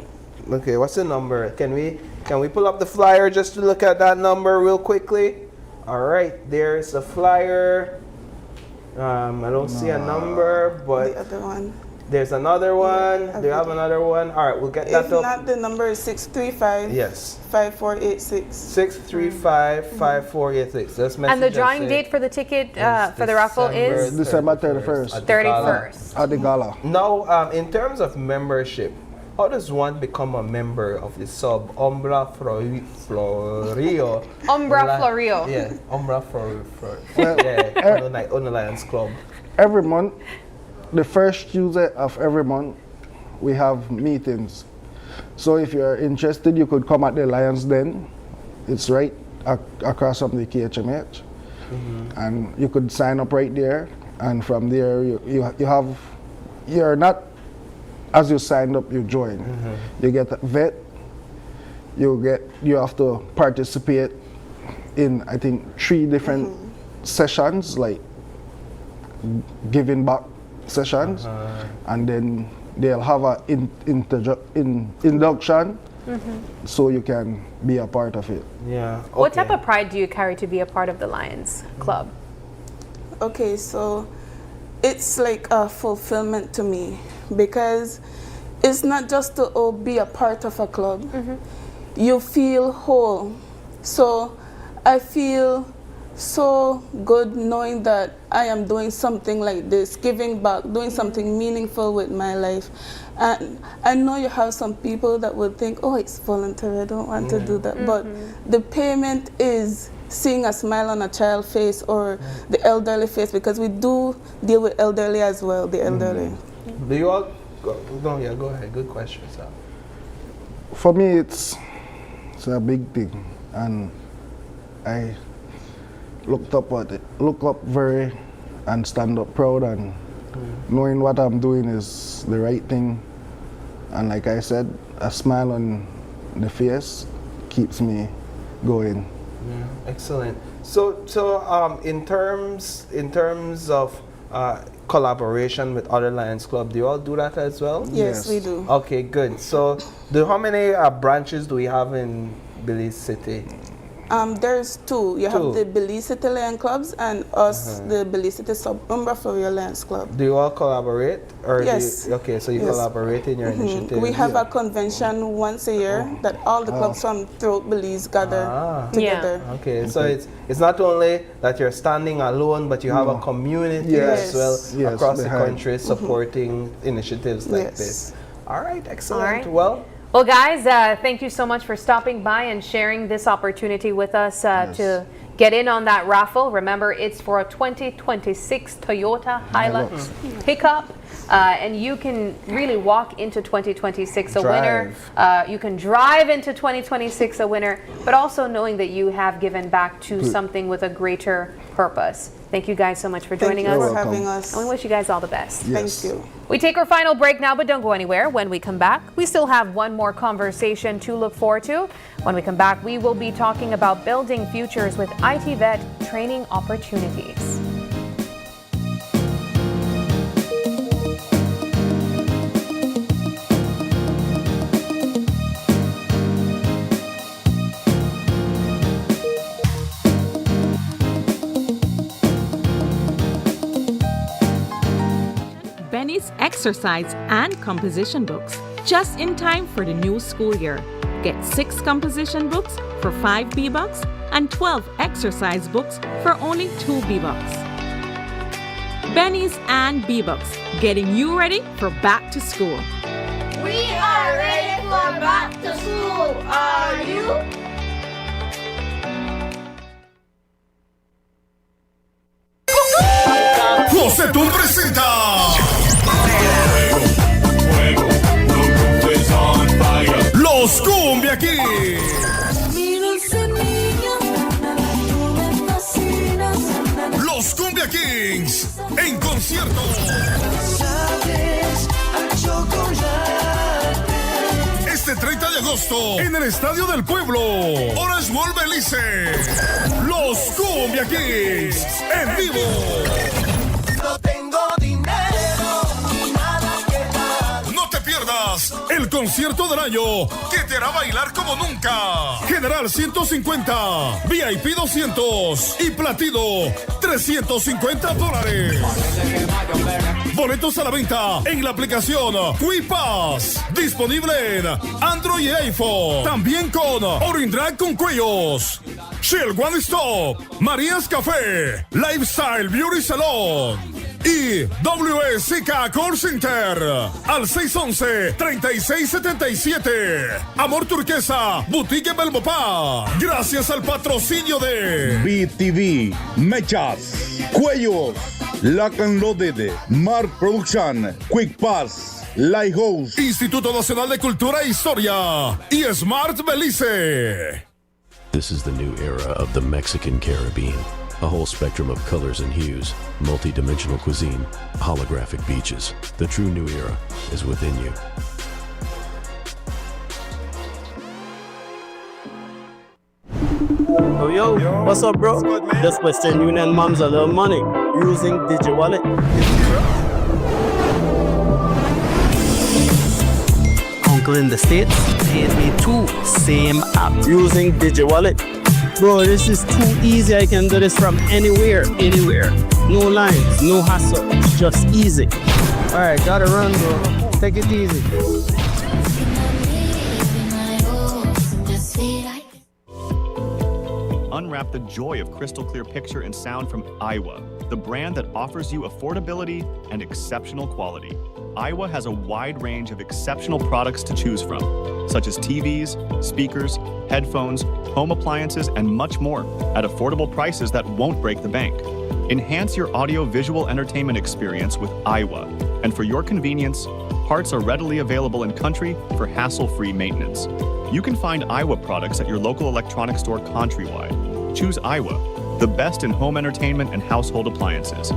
Okay. What's the number? Can we pull up the flyer just to look at that number real quickly? All right. There's the flyer. I don't see a number, but the other one. There's another one. Do you have another one? All right, we'll get that up. If not, the number is 635. Yes. 5486. 635 5486. Let's message. And the drawing date for the ticket for the raffle is December 31st. 31st. At the gala. Now, in terms of membership, how does one become a member of the sub Umbra Floreo? Umbra Floreo. Yeah, Umbra Floreo. On the Lions Club. Every month, the first Tuesday of every month, we have meetings. So if you're interested, you could come at the Lions Den. It's right across from the KHMH. And you could sign up right there. And from there, you're not, as you signed up, you join. You get a vet. You have to participate in, I think, 3 different sessions, like giving back sessions, and then they'll have an induction, so you can be a part of it. Yeah. What type of pride do you carry to be a part of the Lions Club? Okay, so it's like a fulfillment to me, because it's not just to be a part of a club. You feel whole. So I feel so good knowing that I am doing something like this, giving back, doing something meaningful with my life. And I know you have some people that would think, oh, it's voluntary, I don't want to do that. But the payment is seeing a smile on a child's face or the elderly face, because we do deal with elderly as well, the elderly. Do you all go ahead. Good question, sir. For me, it's a big thing, and I look up very and stand up proud, and knowing what I'm doing is the right thing. And like I said, a smile on the face keeps me going. Excellent. So in terms of collaboration with other Lions Club, do you all do that as well? Yes, we do. Okay, good. So how many branches do we have in Belize City? There's 2. You have the Belize City Lions Clubs and us, the Belize City Umbra Floreo Lions Club. Do you all collaborate? Or yes. So you collaborate in your initiative? We have a convention once a year that all the clubs from throughout Belize gather together. Okay, so it's not only that you're standing alone, but you have a community as well across the country supporting initiatives like this. All right, excellent. Well, guys, thank you so much for stopping by and sharing this opportunity with us to get in on that raffle. Remember, it's for a 2026 Toyota Hilux pickup, and you can really walk into 2026 a winner. You can drive into 2026 a winner, but also knowing that you have given back to something with a greater purpose. Thank you guys so much for joining us. Thank you for having us. And we wish you guys all the best. Thank you. We take our final break now, but don't go anywhere. When we come back, we still have one more conversation to look forward to. When we come back, we will be talking about building futures with ITVET training opportunities. Benny's exercise and composition books, just in time for the new school year. Get 6 composition books for 5 B-Bucks and 12 exercise books for only 2 B-Bucks. Benny's and B-Bucks, getting you ready for back to school. We are ready for back to school. Are you? Josetún presenta Los Cumbia Kings. Los Cumbia Kings en concierto. Este 30 de agosto en el Estadio del Pueblo, Orange World Belize. Los Cumbia Kings en vivo. No tengo dinero ni nada que dar. No te pierdas el concierto del año que te hará bailar como nunca. General 150, VIP 200 y Platino $350. Boletos a la venta en la aplicación QuiPass, disponible en Android y iPhone. También con Orange Drag con cuellos, Shell One Stop, María's Café, Lifestyle Beauty Salon y WSK Call Center al 611-3677. Amor Turquesa, Boutique Belmopá. Gracias al patrocinio de BTV, Mechas, Cuellos, Lock and Loaded, Mark Production, Quick Pass Lighthouse, Instituto Nacional de Cultura e Historia y Smart Belize. This is the new era of the Mexican Caribbean. A whole spectrum of colors and hues, multi-dimensional cuisine, holographic beaches. The true new era is within you. Yo, what's up, bro? Just Western Union moms a little money using DigiWallet. Uncle in the States paid me too, same app using DigiWallet. Bro, this is too easy. I can do this from anywhere. No lines, no hassle, just easy. All right, gotta run, bro. Take it easy. Unwrap the joy of crystal clear picture and sound from Iowa, the brand that offers you affordability and exceptional quality. Iowa has a wide range of exceptional products to choose from, such as TVs, speakers, headphones, home appliances, and much more at affordable prices that won't break the bank. Enhance your audio-visual entertainment experience with Iowa, and for your convenience, parts are readily available in country for hassle-free maintenance. You can find Iowa products at your local electronics store countrywide. Choose Iowa, the best in home entertainment and household appliances.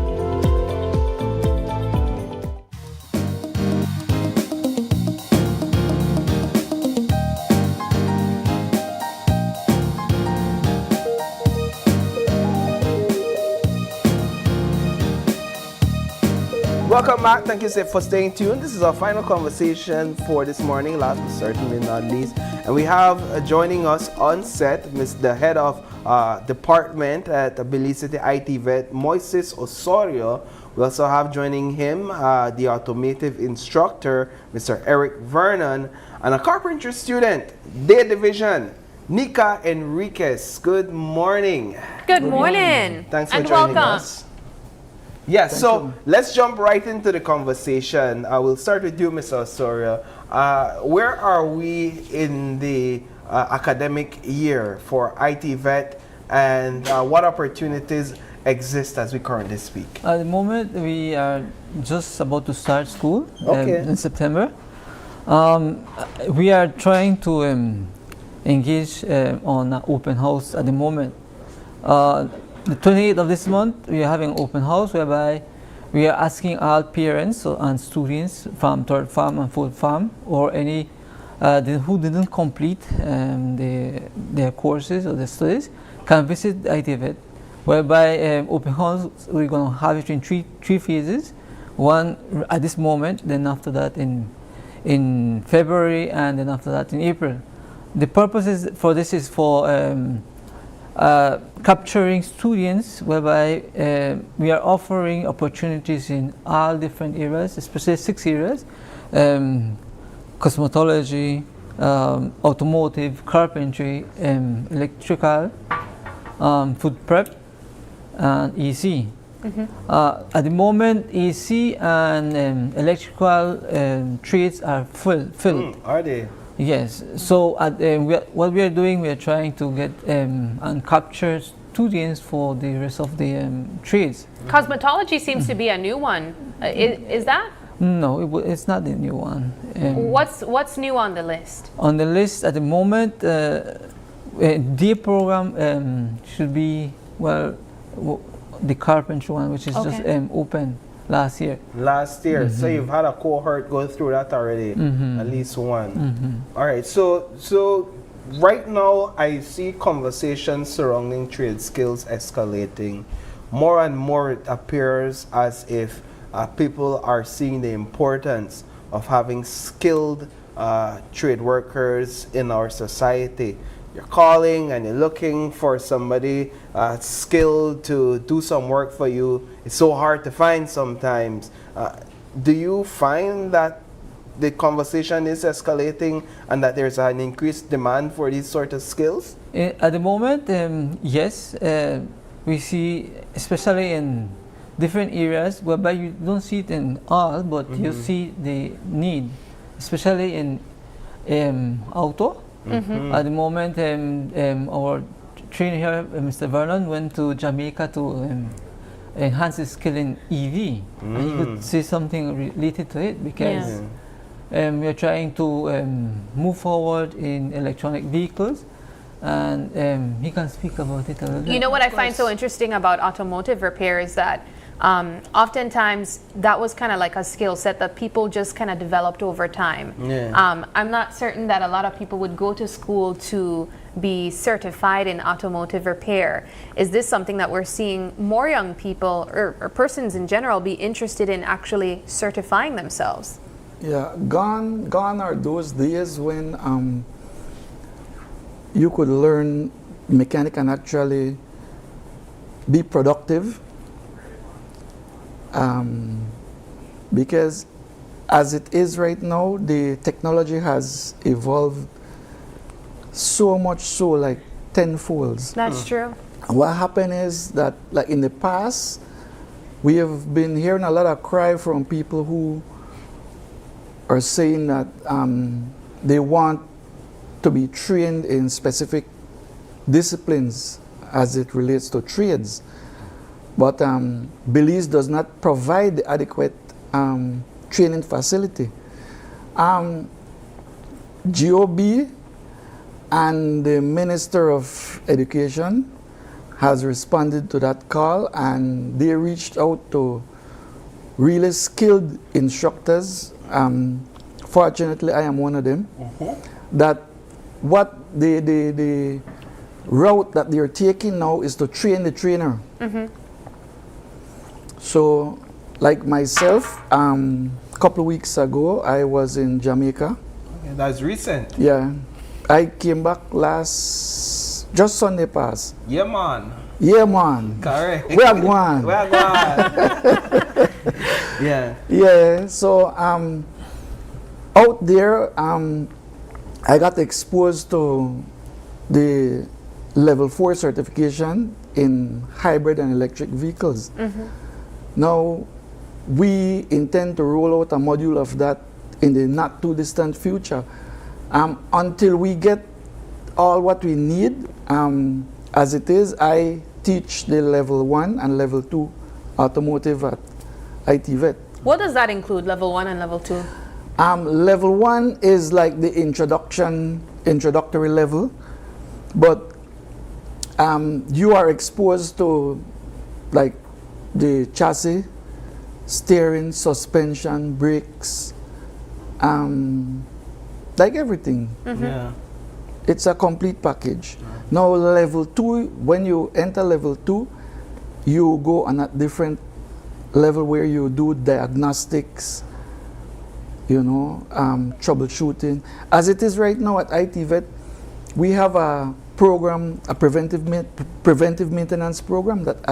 Welcome back. Thank you for staying tuned. This is our final conversation for this morning, last but certainly not least. And we have joining us on set, the head of department at Belize City ITVET, Moises Osorio. We also have joining him the automotive instructor, Mr. Eric Vernon, and a carpentry student, day division, Nika Enriquez. Good morning. Good morning. Thanks for and joining welcome. us. Yes, so let's jump right into the conversation. We'll start with you, Mr. Osorio. Where are we in the academic year for ITVET, and what opportunities exist as we currently speak? At the moment, we are just about to start school in September. We are trying to engage on an open house at the moment. The 28th of this month, we are having an open house whereby we are asking all parents and students from third farm and fourth farm, or any who didn't complete their courses or their studies, can visit ITVET, whereby open house we're going to have it in three phases. One at this moment, then after that in February, and then after that in April. The purpose for this is for capturing students, whereby we are offering opportunities in all different areas, especially 6 areas: cosmetology, automotive, carpentry, electrical, food prep, and EC. At the moment, EC and electrical trades are filled. Are they? Yes. So what we are doing, we are trying to get and capture students for the rest of the trades. Cosmetology seems to be a new one. Is that? No, it's not the new one. What's new on the list? On the list at the moment, the program should be, well, the carpentry one, which is just open last year. So you've had a cohort go through that already, at least one. All right, so right now I see conversations surrounding trade skills escalating. More and more it appears as if people are seeing the importance of having skilled trade workers in our society. You're calling and you're looking for somebody skilled to do some work for you. It's so hard to find sometimes. Do you find that the conversation is escalating and that there's an increased demand for these sort of skills? At the moment, yes. We see, especially in different areas, whereby you don't see it in all, but you see the need, especially in auto. At the moment, our trainer here, Mr. Vernon, went to Jamaica to enhance his skill in EV. And he could say something related to it, because We are trying to move forward in electronic vehicles, and he can speak about it a little bit. You know what I find so interesting about automotive repair is that oftentimes that was kind of like a skill set that people just kind of developed over time. Yeah. I'm not certain that a lot of people would go to school to be certified in automotive repair. Is this something that we're seeing more young people or persons in general be interested in actually certifying themselves? Yeah, gone are those days when you could learn mechanic and actually be productive. Because as it is right now, the technology has evolved so much so, like tenfolds. That's true. What happened is that, like in the past, we have been hearing a lot of cry from people who are saying that they want to be trained in specific disciplines as it relates to trades. But Belize does not provide the adequate training facility. GOB and the Minister of Education has responded to that call, and they reached out to really skilled instructors. Fortunately, I am one of them. That what the route that they're taking now is to train the trainer. So, like myself, a couple of weeks ago, I was in Jamaica. Okay, that's recent. Yeah. I came back just Sunday past. Yeah, man. Yeah, man. Correct. We are going. We are going. Yeah. Yeah, so out there, I got exposed to the level 4 certification in hybrid and electric vehicles. Now, we intend to roll out a module of that in the not too distant future. Until we get all what we need, as it is, I teach the level 1 and level 2 automotive at ITVET. What does that include, level 1 and level 2? Level 1 is like the introductory level, but you are exposed to like the chassis, steering, suspension, brakes, like everything. Yeah. It's a complete package. Now level 2, when you enter level 2, you go on a different level where you do diagnostics, you know, troubleshooting. As it is right now at ITVET, we have a program, a preventive maintenance program that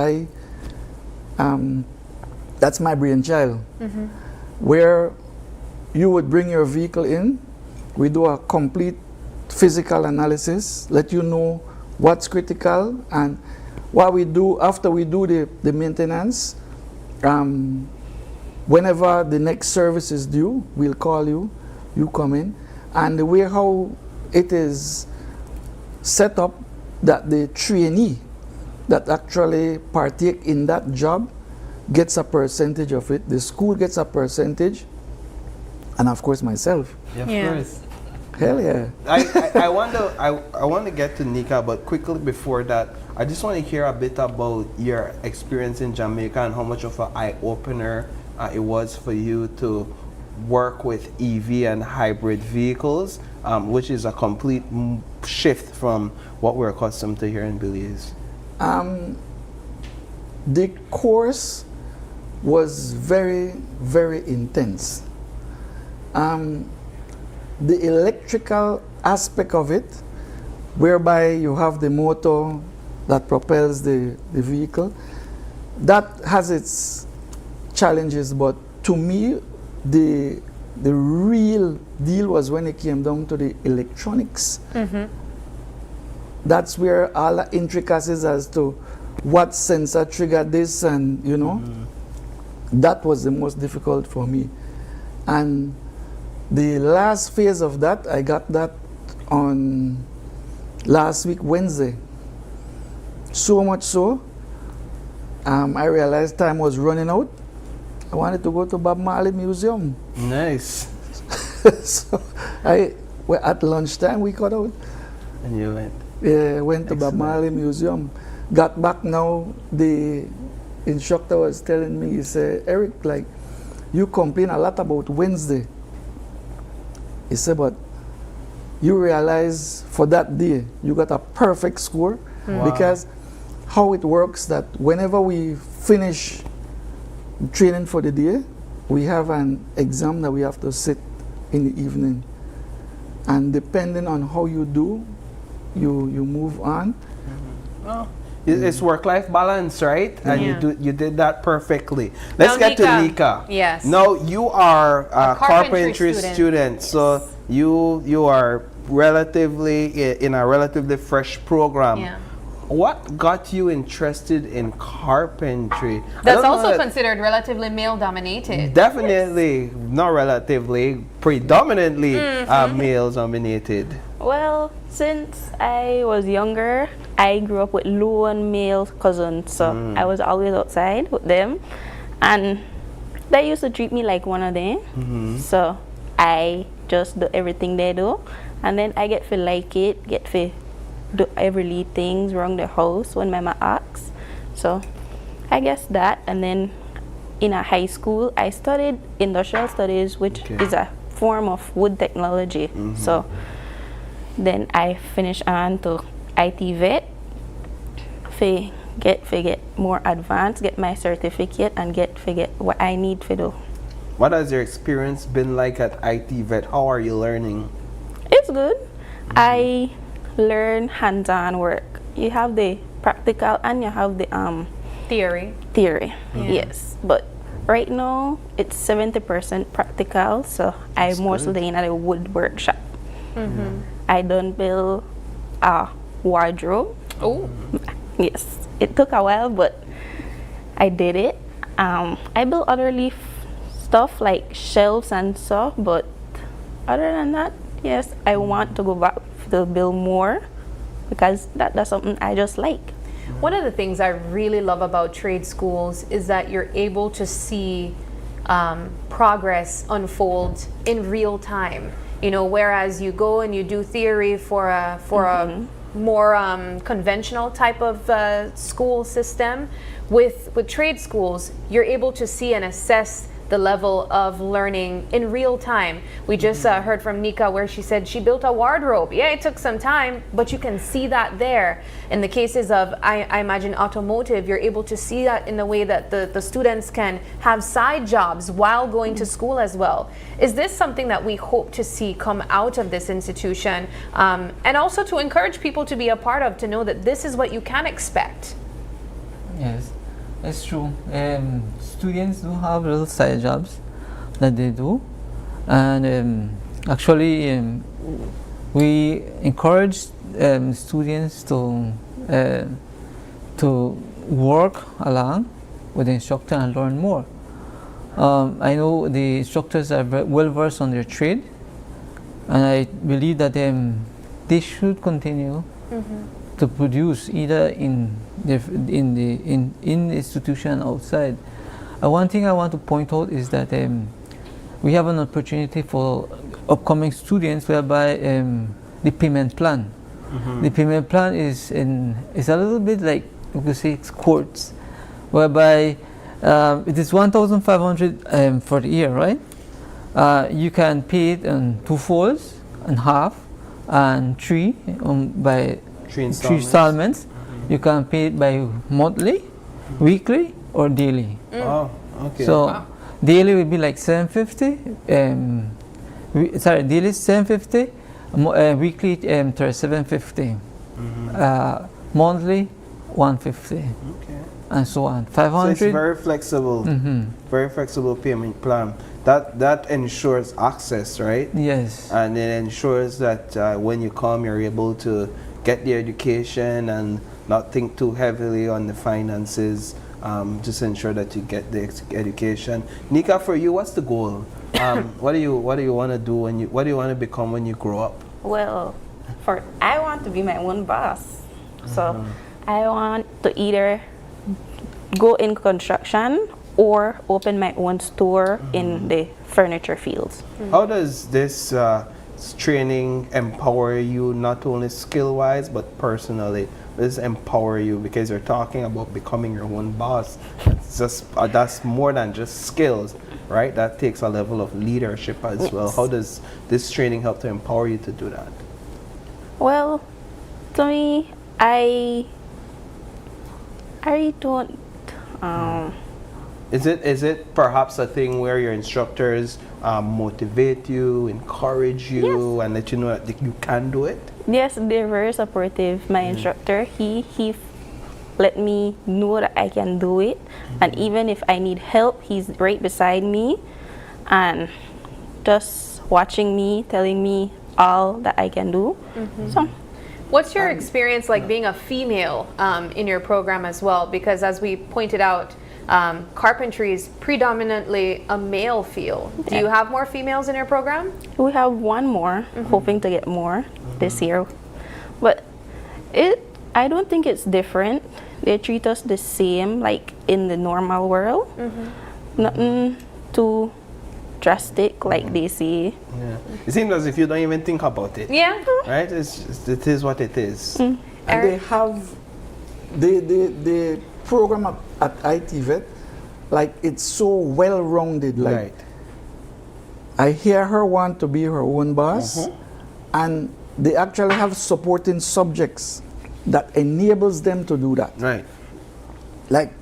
that's my brainchild, where you would bring your vehicle in, we do a complete physical analysis, let you know what's critical, and what we do after we do the maintenance, whenever the next service is due, we'll call you, you come in, and the way how it is set up that the trainee that actually partake in that job gets a percentage of it, the school gets a percentage, and of course myself. Yeah, of course. Hell yeah. I want to get to Nika, but quickly before that, I just want to hear a bit about your experience in Jamaica and how much of an eye-opener it was for you to work with EV and hybrid vehicles, which is a complete shift from what we're accustomed to here in Belize. The course was very, very intense. The electrical aspect of it, whereby you have the motor that propels the vehicle, that has its challenges, but to me, the real deal was when it came down to the electronics. That's where all the intricacies as to what sensor triggered this, and you know, that was the most difficult for me. And the last phase of that, I got that on last week, Wednesday. So much so, I realized time was running out. I wanted to go to Bob Marley Museum. Nice. So at lunchtime we got out. And you went? Yeah, went to Bob Marley Museum. Got back now, the instructor was telling me, he said, Eric, like, you complain a lot about Wednesday. He said, but you realize for that day, you got a perfect score. Wow. Because how it works that whenever we finish training for the day, we have an exam that we have to sit in the evening. And depending on how you do, you move on. Oh. It's work-life balance, right? And you did that perfectly. Let's now, get to Nika. Yes. Now you are a carpentry student, yes. so you are relatively in a relatively fresh program. Yeah. What got you interested in carpentry? That's also considered relatively male-dominated. Definitely, not relatively, predominantly male-dominated. Well, since I was younger, I grew up with lone male cousins, so I was always outside with them, and they used to treat me like one of them. So I just do everything they do, and then I get to like it, get to do every little things around the house when my mama asks. So I guess that, and then in a high school I studied industrial studies, which is a form of wood technology. So then I finished on to ITVET to get more advanced, get my certificate, and get what I need to do. What has your experience been like at ITVET? How are you learning? It's good. I learn hands-on work. You have the practical and you have the theory. Yes, but right now it's 70% practical, so I mostly in a wood workshop. I done build a wardrobe. Oh, yes, it took a while, but I did it. I built other leaf stuff like shelves and stuff, but other than that, yes, I want to go back to build more because that's something I just like. One of the things I really love about trade schools is that you're able to see progress unfold in real time. You know, whereas you go and you do theory for a more conventional type of school system, with trade schools, you're able to see and assess the level of learning in real time. We just heard from Nika where she said she built a wardrobe. Yeah, it took some time, but you can see that there. In the cases of, I imagine, automotive, you're able to see that in the way that the students can have side jobs while going to school as well. Is this something that we hope to see come out of this institution, and also to encourage people to be a part of, to know that this is what you can expect? Yes, it's true. Students do have little side jobs that they do, and actually we encourage students to work along with the instructor and learn more. I know the instructors are well versed on their trade, and I believe that they should continue to produce either in the institution outside. One thing I want to point out is that we have an opportunity for upcoming students whereby the payment plan. The payment plan is a little bit like, you could say, it's courts, whereby it is 1,500 for the year, right? You can pay it in 2 folds and half and 3 by 3 installments. You can pay it by monthly, weekly, or daily. Oh, okay. So daily will be like 750. Daily 750. Weekly 750. Monthly 150. Okay. And so on. 500. So it's very flexible. Very flexible payment plan. That ensures access, right? Yes. And it ensures that when you come, you're able to get the education and not think too heavily on the finances. Just ensure that you get the education. Nika, for you, what's the goal? What do you want to do what do you want to become when you grow up? Well, I want to be my own boss. So I want to either go in construction or open my own store in the furniture fields. How does this training empower you, not only skill-wise but personally? Does it empower you because you're talking about becoming your own boss? It's just that's more than just skills, right? That takes a level of leadership as well. How does this training help to empower you to do that? Well, to me, I don't. Is it perhaps a thing where your instructors motivate you, encourage you, and let you know that you can do it? Yes, they're very supportive. My instructor, he let me know that I can do it, and even if I need help, he's right beside me, and just watching me, telling me all that I can do. So. What's your experience like being a female in your program as well? Because as we pointed out, carpentry is predominantly a male field. Do you have more females in your program? We have one more, hoping to get more this year. But I don't think it's different. They treat us the same like in the normal world. Nothing too drastic like they say. Yeah. It seems as if you don't even think about it. Yeah. Right? It is what it is. And they have the program at ITVET, like it's so well-rounded. Like I hear her want to be her own boss, and they actually have supporting subjects that enables them to do that. Right. Like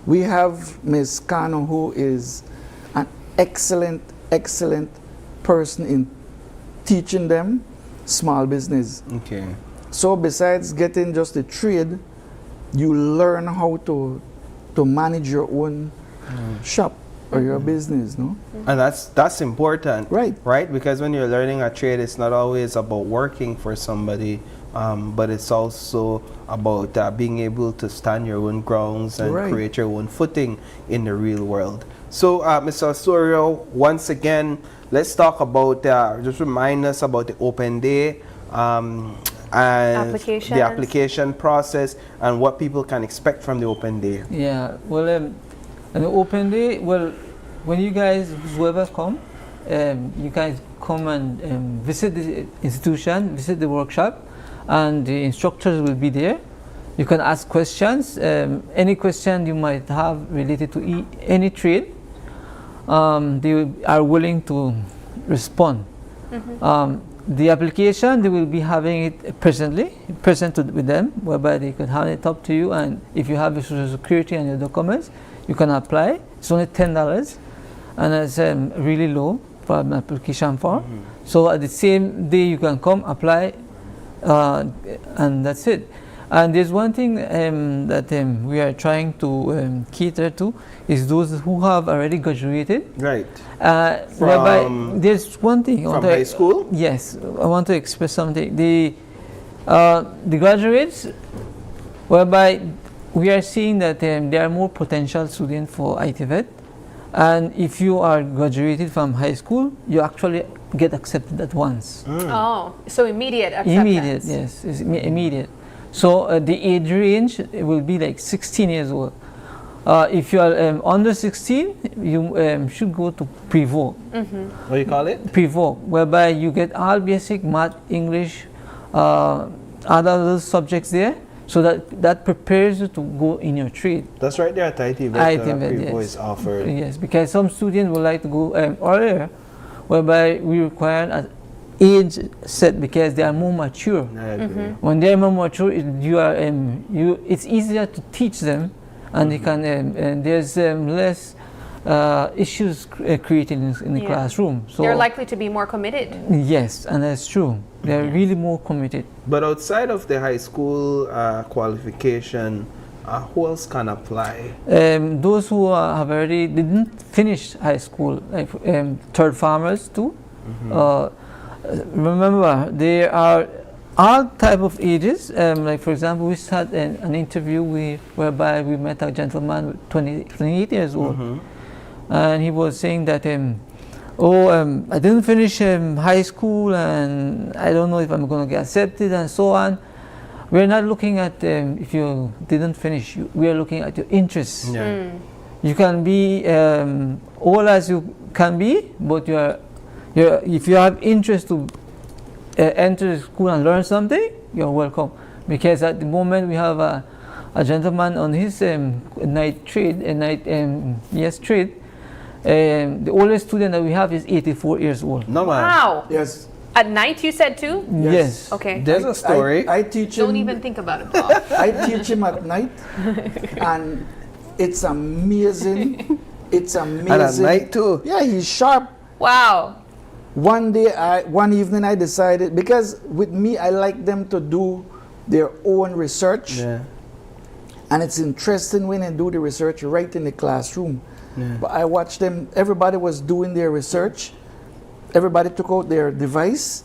we have Ms. Kano, who is an excellent person in teaching them small business. Okay. So besides getting just a trade, you learn how to manage your own shop or your business, no? And that's important. Right. Right? Because when you're learning a trade, it's not always about working for somebody, but it's also about being able to stand your own grounds and create your own footing in the real world. So, Mr. Floreo, once again, let's talk about, just remind us about the open day and the application process and what people can expect from the open day. Yeah, well, an open day, well, when you guys, whoever come, you guys come and visit the institution, visit the workshop, and the instructors will be there. You can ask questions, any question you might have related to any trade. They are willing to respond. The application, they will be having it present with them, whereby they can hand it up to you, and if you have your social security and your documents, you can apply. It's only $10, and it's really low for an application form. So at the same day, you can come apply, and that's it. And there's one thing that we are trying to cater to is those who have already graduated. Right. Whereby there's one thing. From high school? Yes, I want to express something. The graduates, whereby we are seeing that there are more potential students for ITVET. And if you are graduated from high school, you actually get accepted at once. Oh, so immediate acceptance. Immediate, yes, it's immediate. So the age range will be like 16 years old. If you are under 16, you should go to pre-voc. What do you call it? Pre-voc, whereby you get all basic math, English, other subjects there, so that prepares you to go in your trade. That's right there at ITVET. Pre-voc is offered. Yes, because some students would like to go earlier, whereby we require an age set because they are more mature. When they are more mature, it's easier to teach them, and they can. And there's less issues created in the classroom. So they're likely to be more committed. Yes, and that's true. They're really more committed. But outside of the high school qualification, who else can apply? Those who have already didn't finish high school, like third farmers too. Remember, there are all type of ages. Like for example, we had an interview whereby we met a gentleman with 28 years old, and he was saying that I didn't finish high school, and I don't know if I'm going to get accepted, and so on. We're not looking at if you didn't finish. We are looking at your interests. you can be old as you can be, but if you have interest to enter the school and learn something, you're welcome. Because at the moment we have a gentleman on his night trade, trade. The oldest student that we have is 84 years old. No man. Wow. Yes. At night, you said too? Yes. Okay. There's a story. I teach him. Don't even think about it, Bob. I teach him at night, and it's amazing. It's amazing. And at night too. Yeah, he's sharp. Wow. One evening I decided, because with me I like them to do their own research. Yeah. And it's interesting when they do the research right in the classroom. Yeah. But I watched them, everybody was doing their research. Everybody took out their device.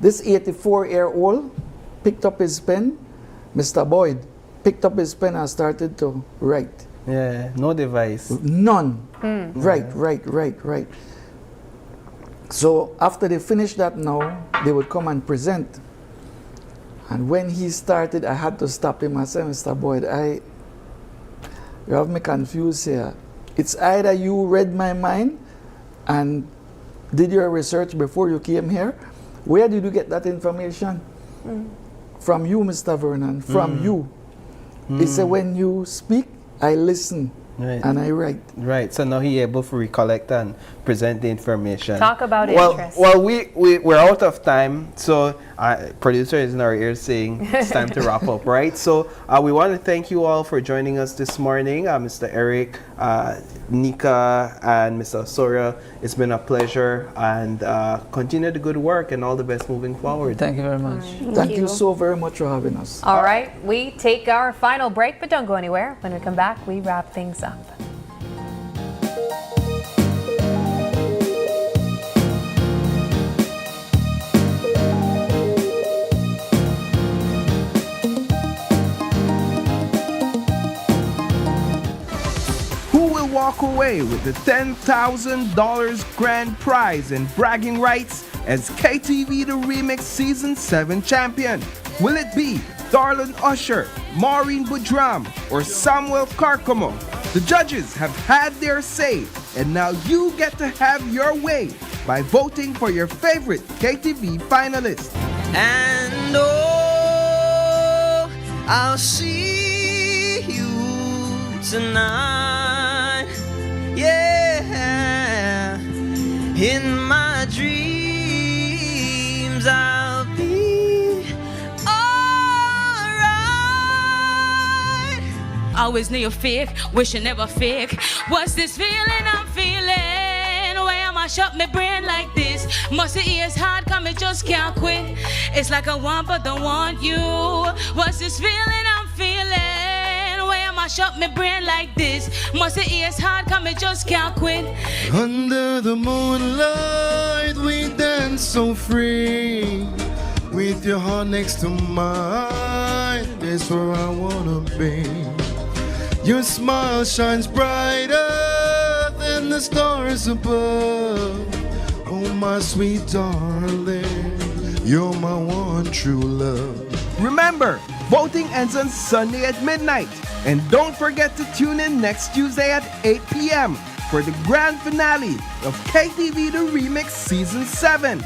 This 84-year-old picked up his pen. Mr. Boyd picked up his pen and started to write. Yeah, no device. None. Right. So after they finished that now, they would come and present. And when he started, I had to stop him. I said, Mr. Boyd, you have me confused here. It's either you read my mind and did your research before you came here. Where did you get that information? From you, Mr. Vernon, from you. He said, when you speak, I listen. Right. And I write. Right, so now he's able to recollect and present the information. Talk about interest. Well, we're out of time, so producer is in our ear saying it's time to wrap up, right? So we want to thank you all for joining us this morning, Mr. Eric, Nika, and Mr. Osorio. It's been a pleasure, and continue the good work and all the best moving forward. Thank you very much. Thank you so very much for having us. All right, we take our final break, but don't go anywhere. When we come back, we wrap things up. Who will walk away with the $10,000 grand prize and bragging rights as KTV The Remix Season 7 champion? Will it be Darlene Usher, Maureen Budram, or Samuel Carcamo? The judges have had their say, and now you get to have your way by voting for your favorite KTV finalist. And oh, I'll see you tonight. Yeah, in my dreams I'll be alright. Always knew you're fake, wish you never fake. What's this feeling I'm feeling? Why am I shut my brain like this? Must it is hard, come it just can't quit. It's like I want but don't want you. What's this feeling I'm feeling? Why am I shut my brain like this? Must it is hard, come it just can't quit. Under the moonlight, we dance so free. With your heart next to mine, that's where I wanna be. Your smile shines brighter than the stars above. Oh, my sweet darling, you're my one true love. Remember, voting ends on Sunday at midnight. And don't forget to tune in next Tuesday at 8 p.m. for the grand finale of KTV The Remix Season 7.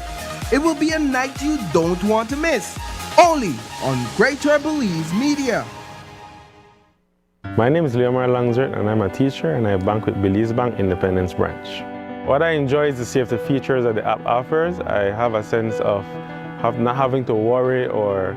It will be a night you don't want to miss. Only on Greater Belize Media. My name is Leomar Langzert and I'm a teacher and I bank with Belize Bank Independence Branch. What I enjoy is the safety features that the app offers. I have a sense of not having to worry or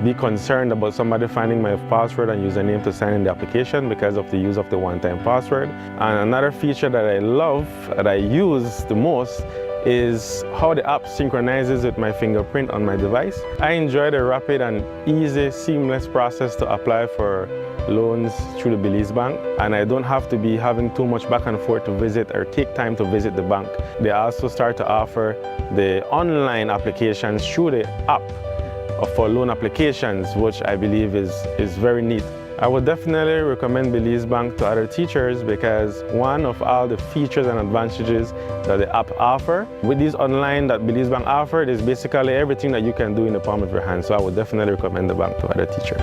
be concerned about somebody finding my password and username to sign in the application because of the use of the one-time password. And another feature that I love, that I use the most, is how the app synchronizes with my fingerprint on my device. I enjoy the rapid and easy, seamless process to apply for loans through the Belize Bank, and I don't have to be having too much back and forth to visit or take time to visit the bank. They also start to offer the online applications through the app for loan applications, which I believe is very neat. I would definitely recommend Belize Bank to other teachers because one of all the features and advantages that the app offer, with these online that Belize Bank offered, is basically everything that you can do in the palm of your hand. So I would definitely recommend the bank to other teachers.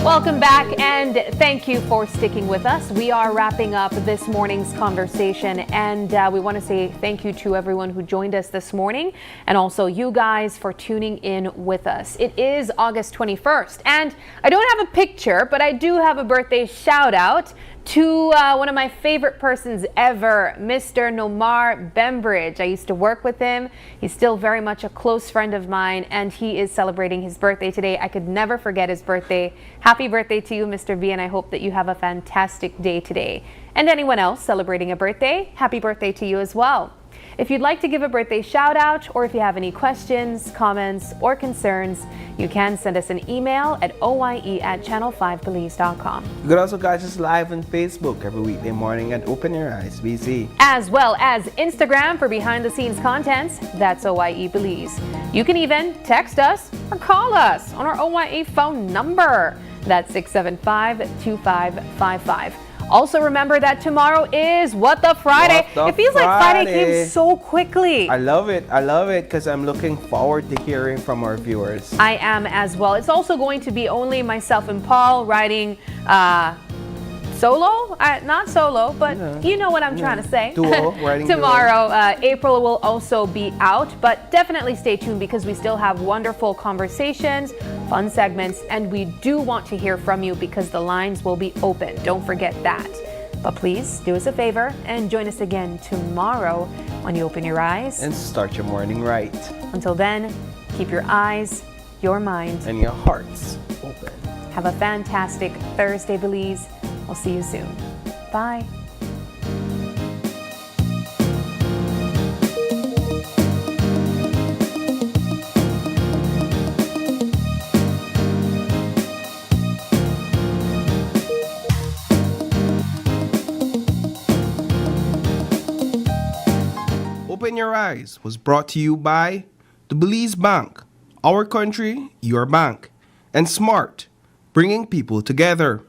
Welcome back, and thank you for sticking with us. We are wrapping up this morning's conversation, and we want to say thank you to everyone who joined us this morning, and also you guys for tuning in with us. It is August 21st, and I don't have a picture, but I do have a birthday shout out to one of my favorite persons ever, Mr. Nomar Bembridge. I used to work with him. He's still very much a close friend of mine, and he is celebrating his birthday today. I could never forget his birthday. Happy birthday to you, Mr. B, and I hope that you have a fantastic day today. And anyone else celebrating a birthday, happy birthday to you as well. If you'd like to give a birthday shout out, or if you have any questions, comments, or concerns, you can send us an email at oye@channel5belize.com. You could also catch us live on Facebook every weekday morning at Open Your Eyes BC. As well as Instagram for behind the scenes contents, that's OYE Belize. You can even text us or call us on our OYE phone number. That's 675-2555. Also remember that tomorrow is What the Friday. It feels like Friday came so quickly. I love it because I'm looking forward to hearing from our viewers. I am as well. It's also going to be only myself and Paul riding solo, not solo, but you know what I'm trying to say. Duo, riding tomorrow. April will also be out, but definitely stay tuned because we still have wonderful conversations, fun segments, and we do want to hear from you because the lines will be open. Don't forget that. But please do us a favor and join us again tomorrow when you open your eyes and start your morning right. Until then, keep your eyes, your mind, and your hearts open. Have a fantastic Thursday, Belize. We'll see you soon. Bye. Open Your Eyes was brought to you by the Belize Bank, our country, your bank, and Smart, bringing people together.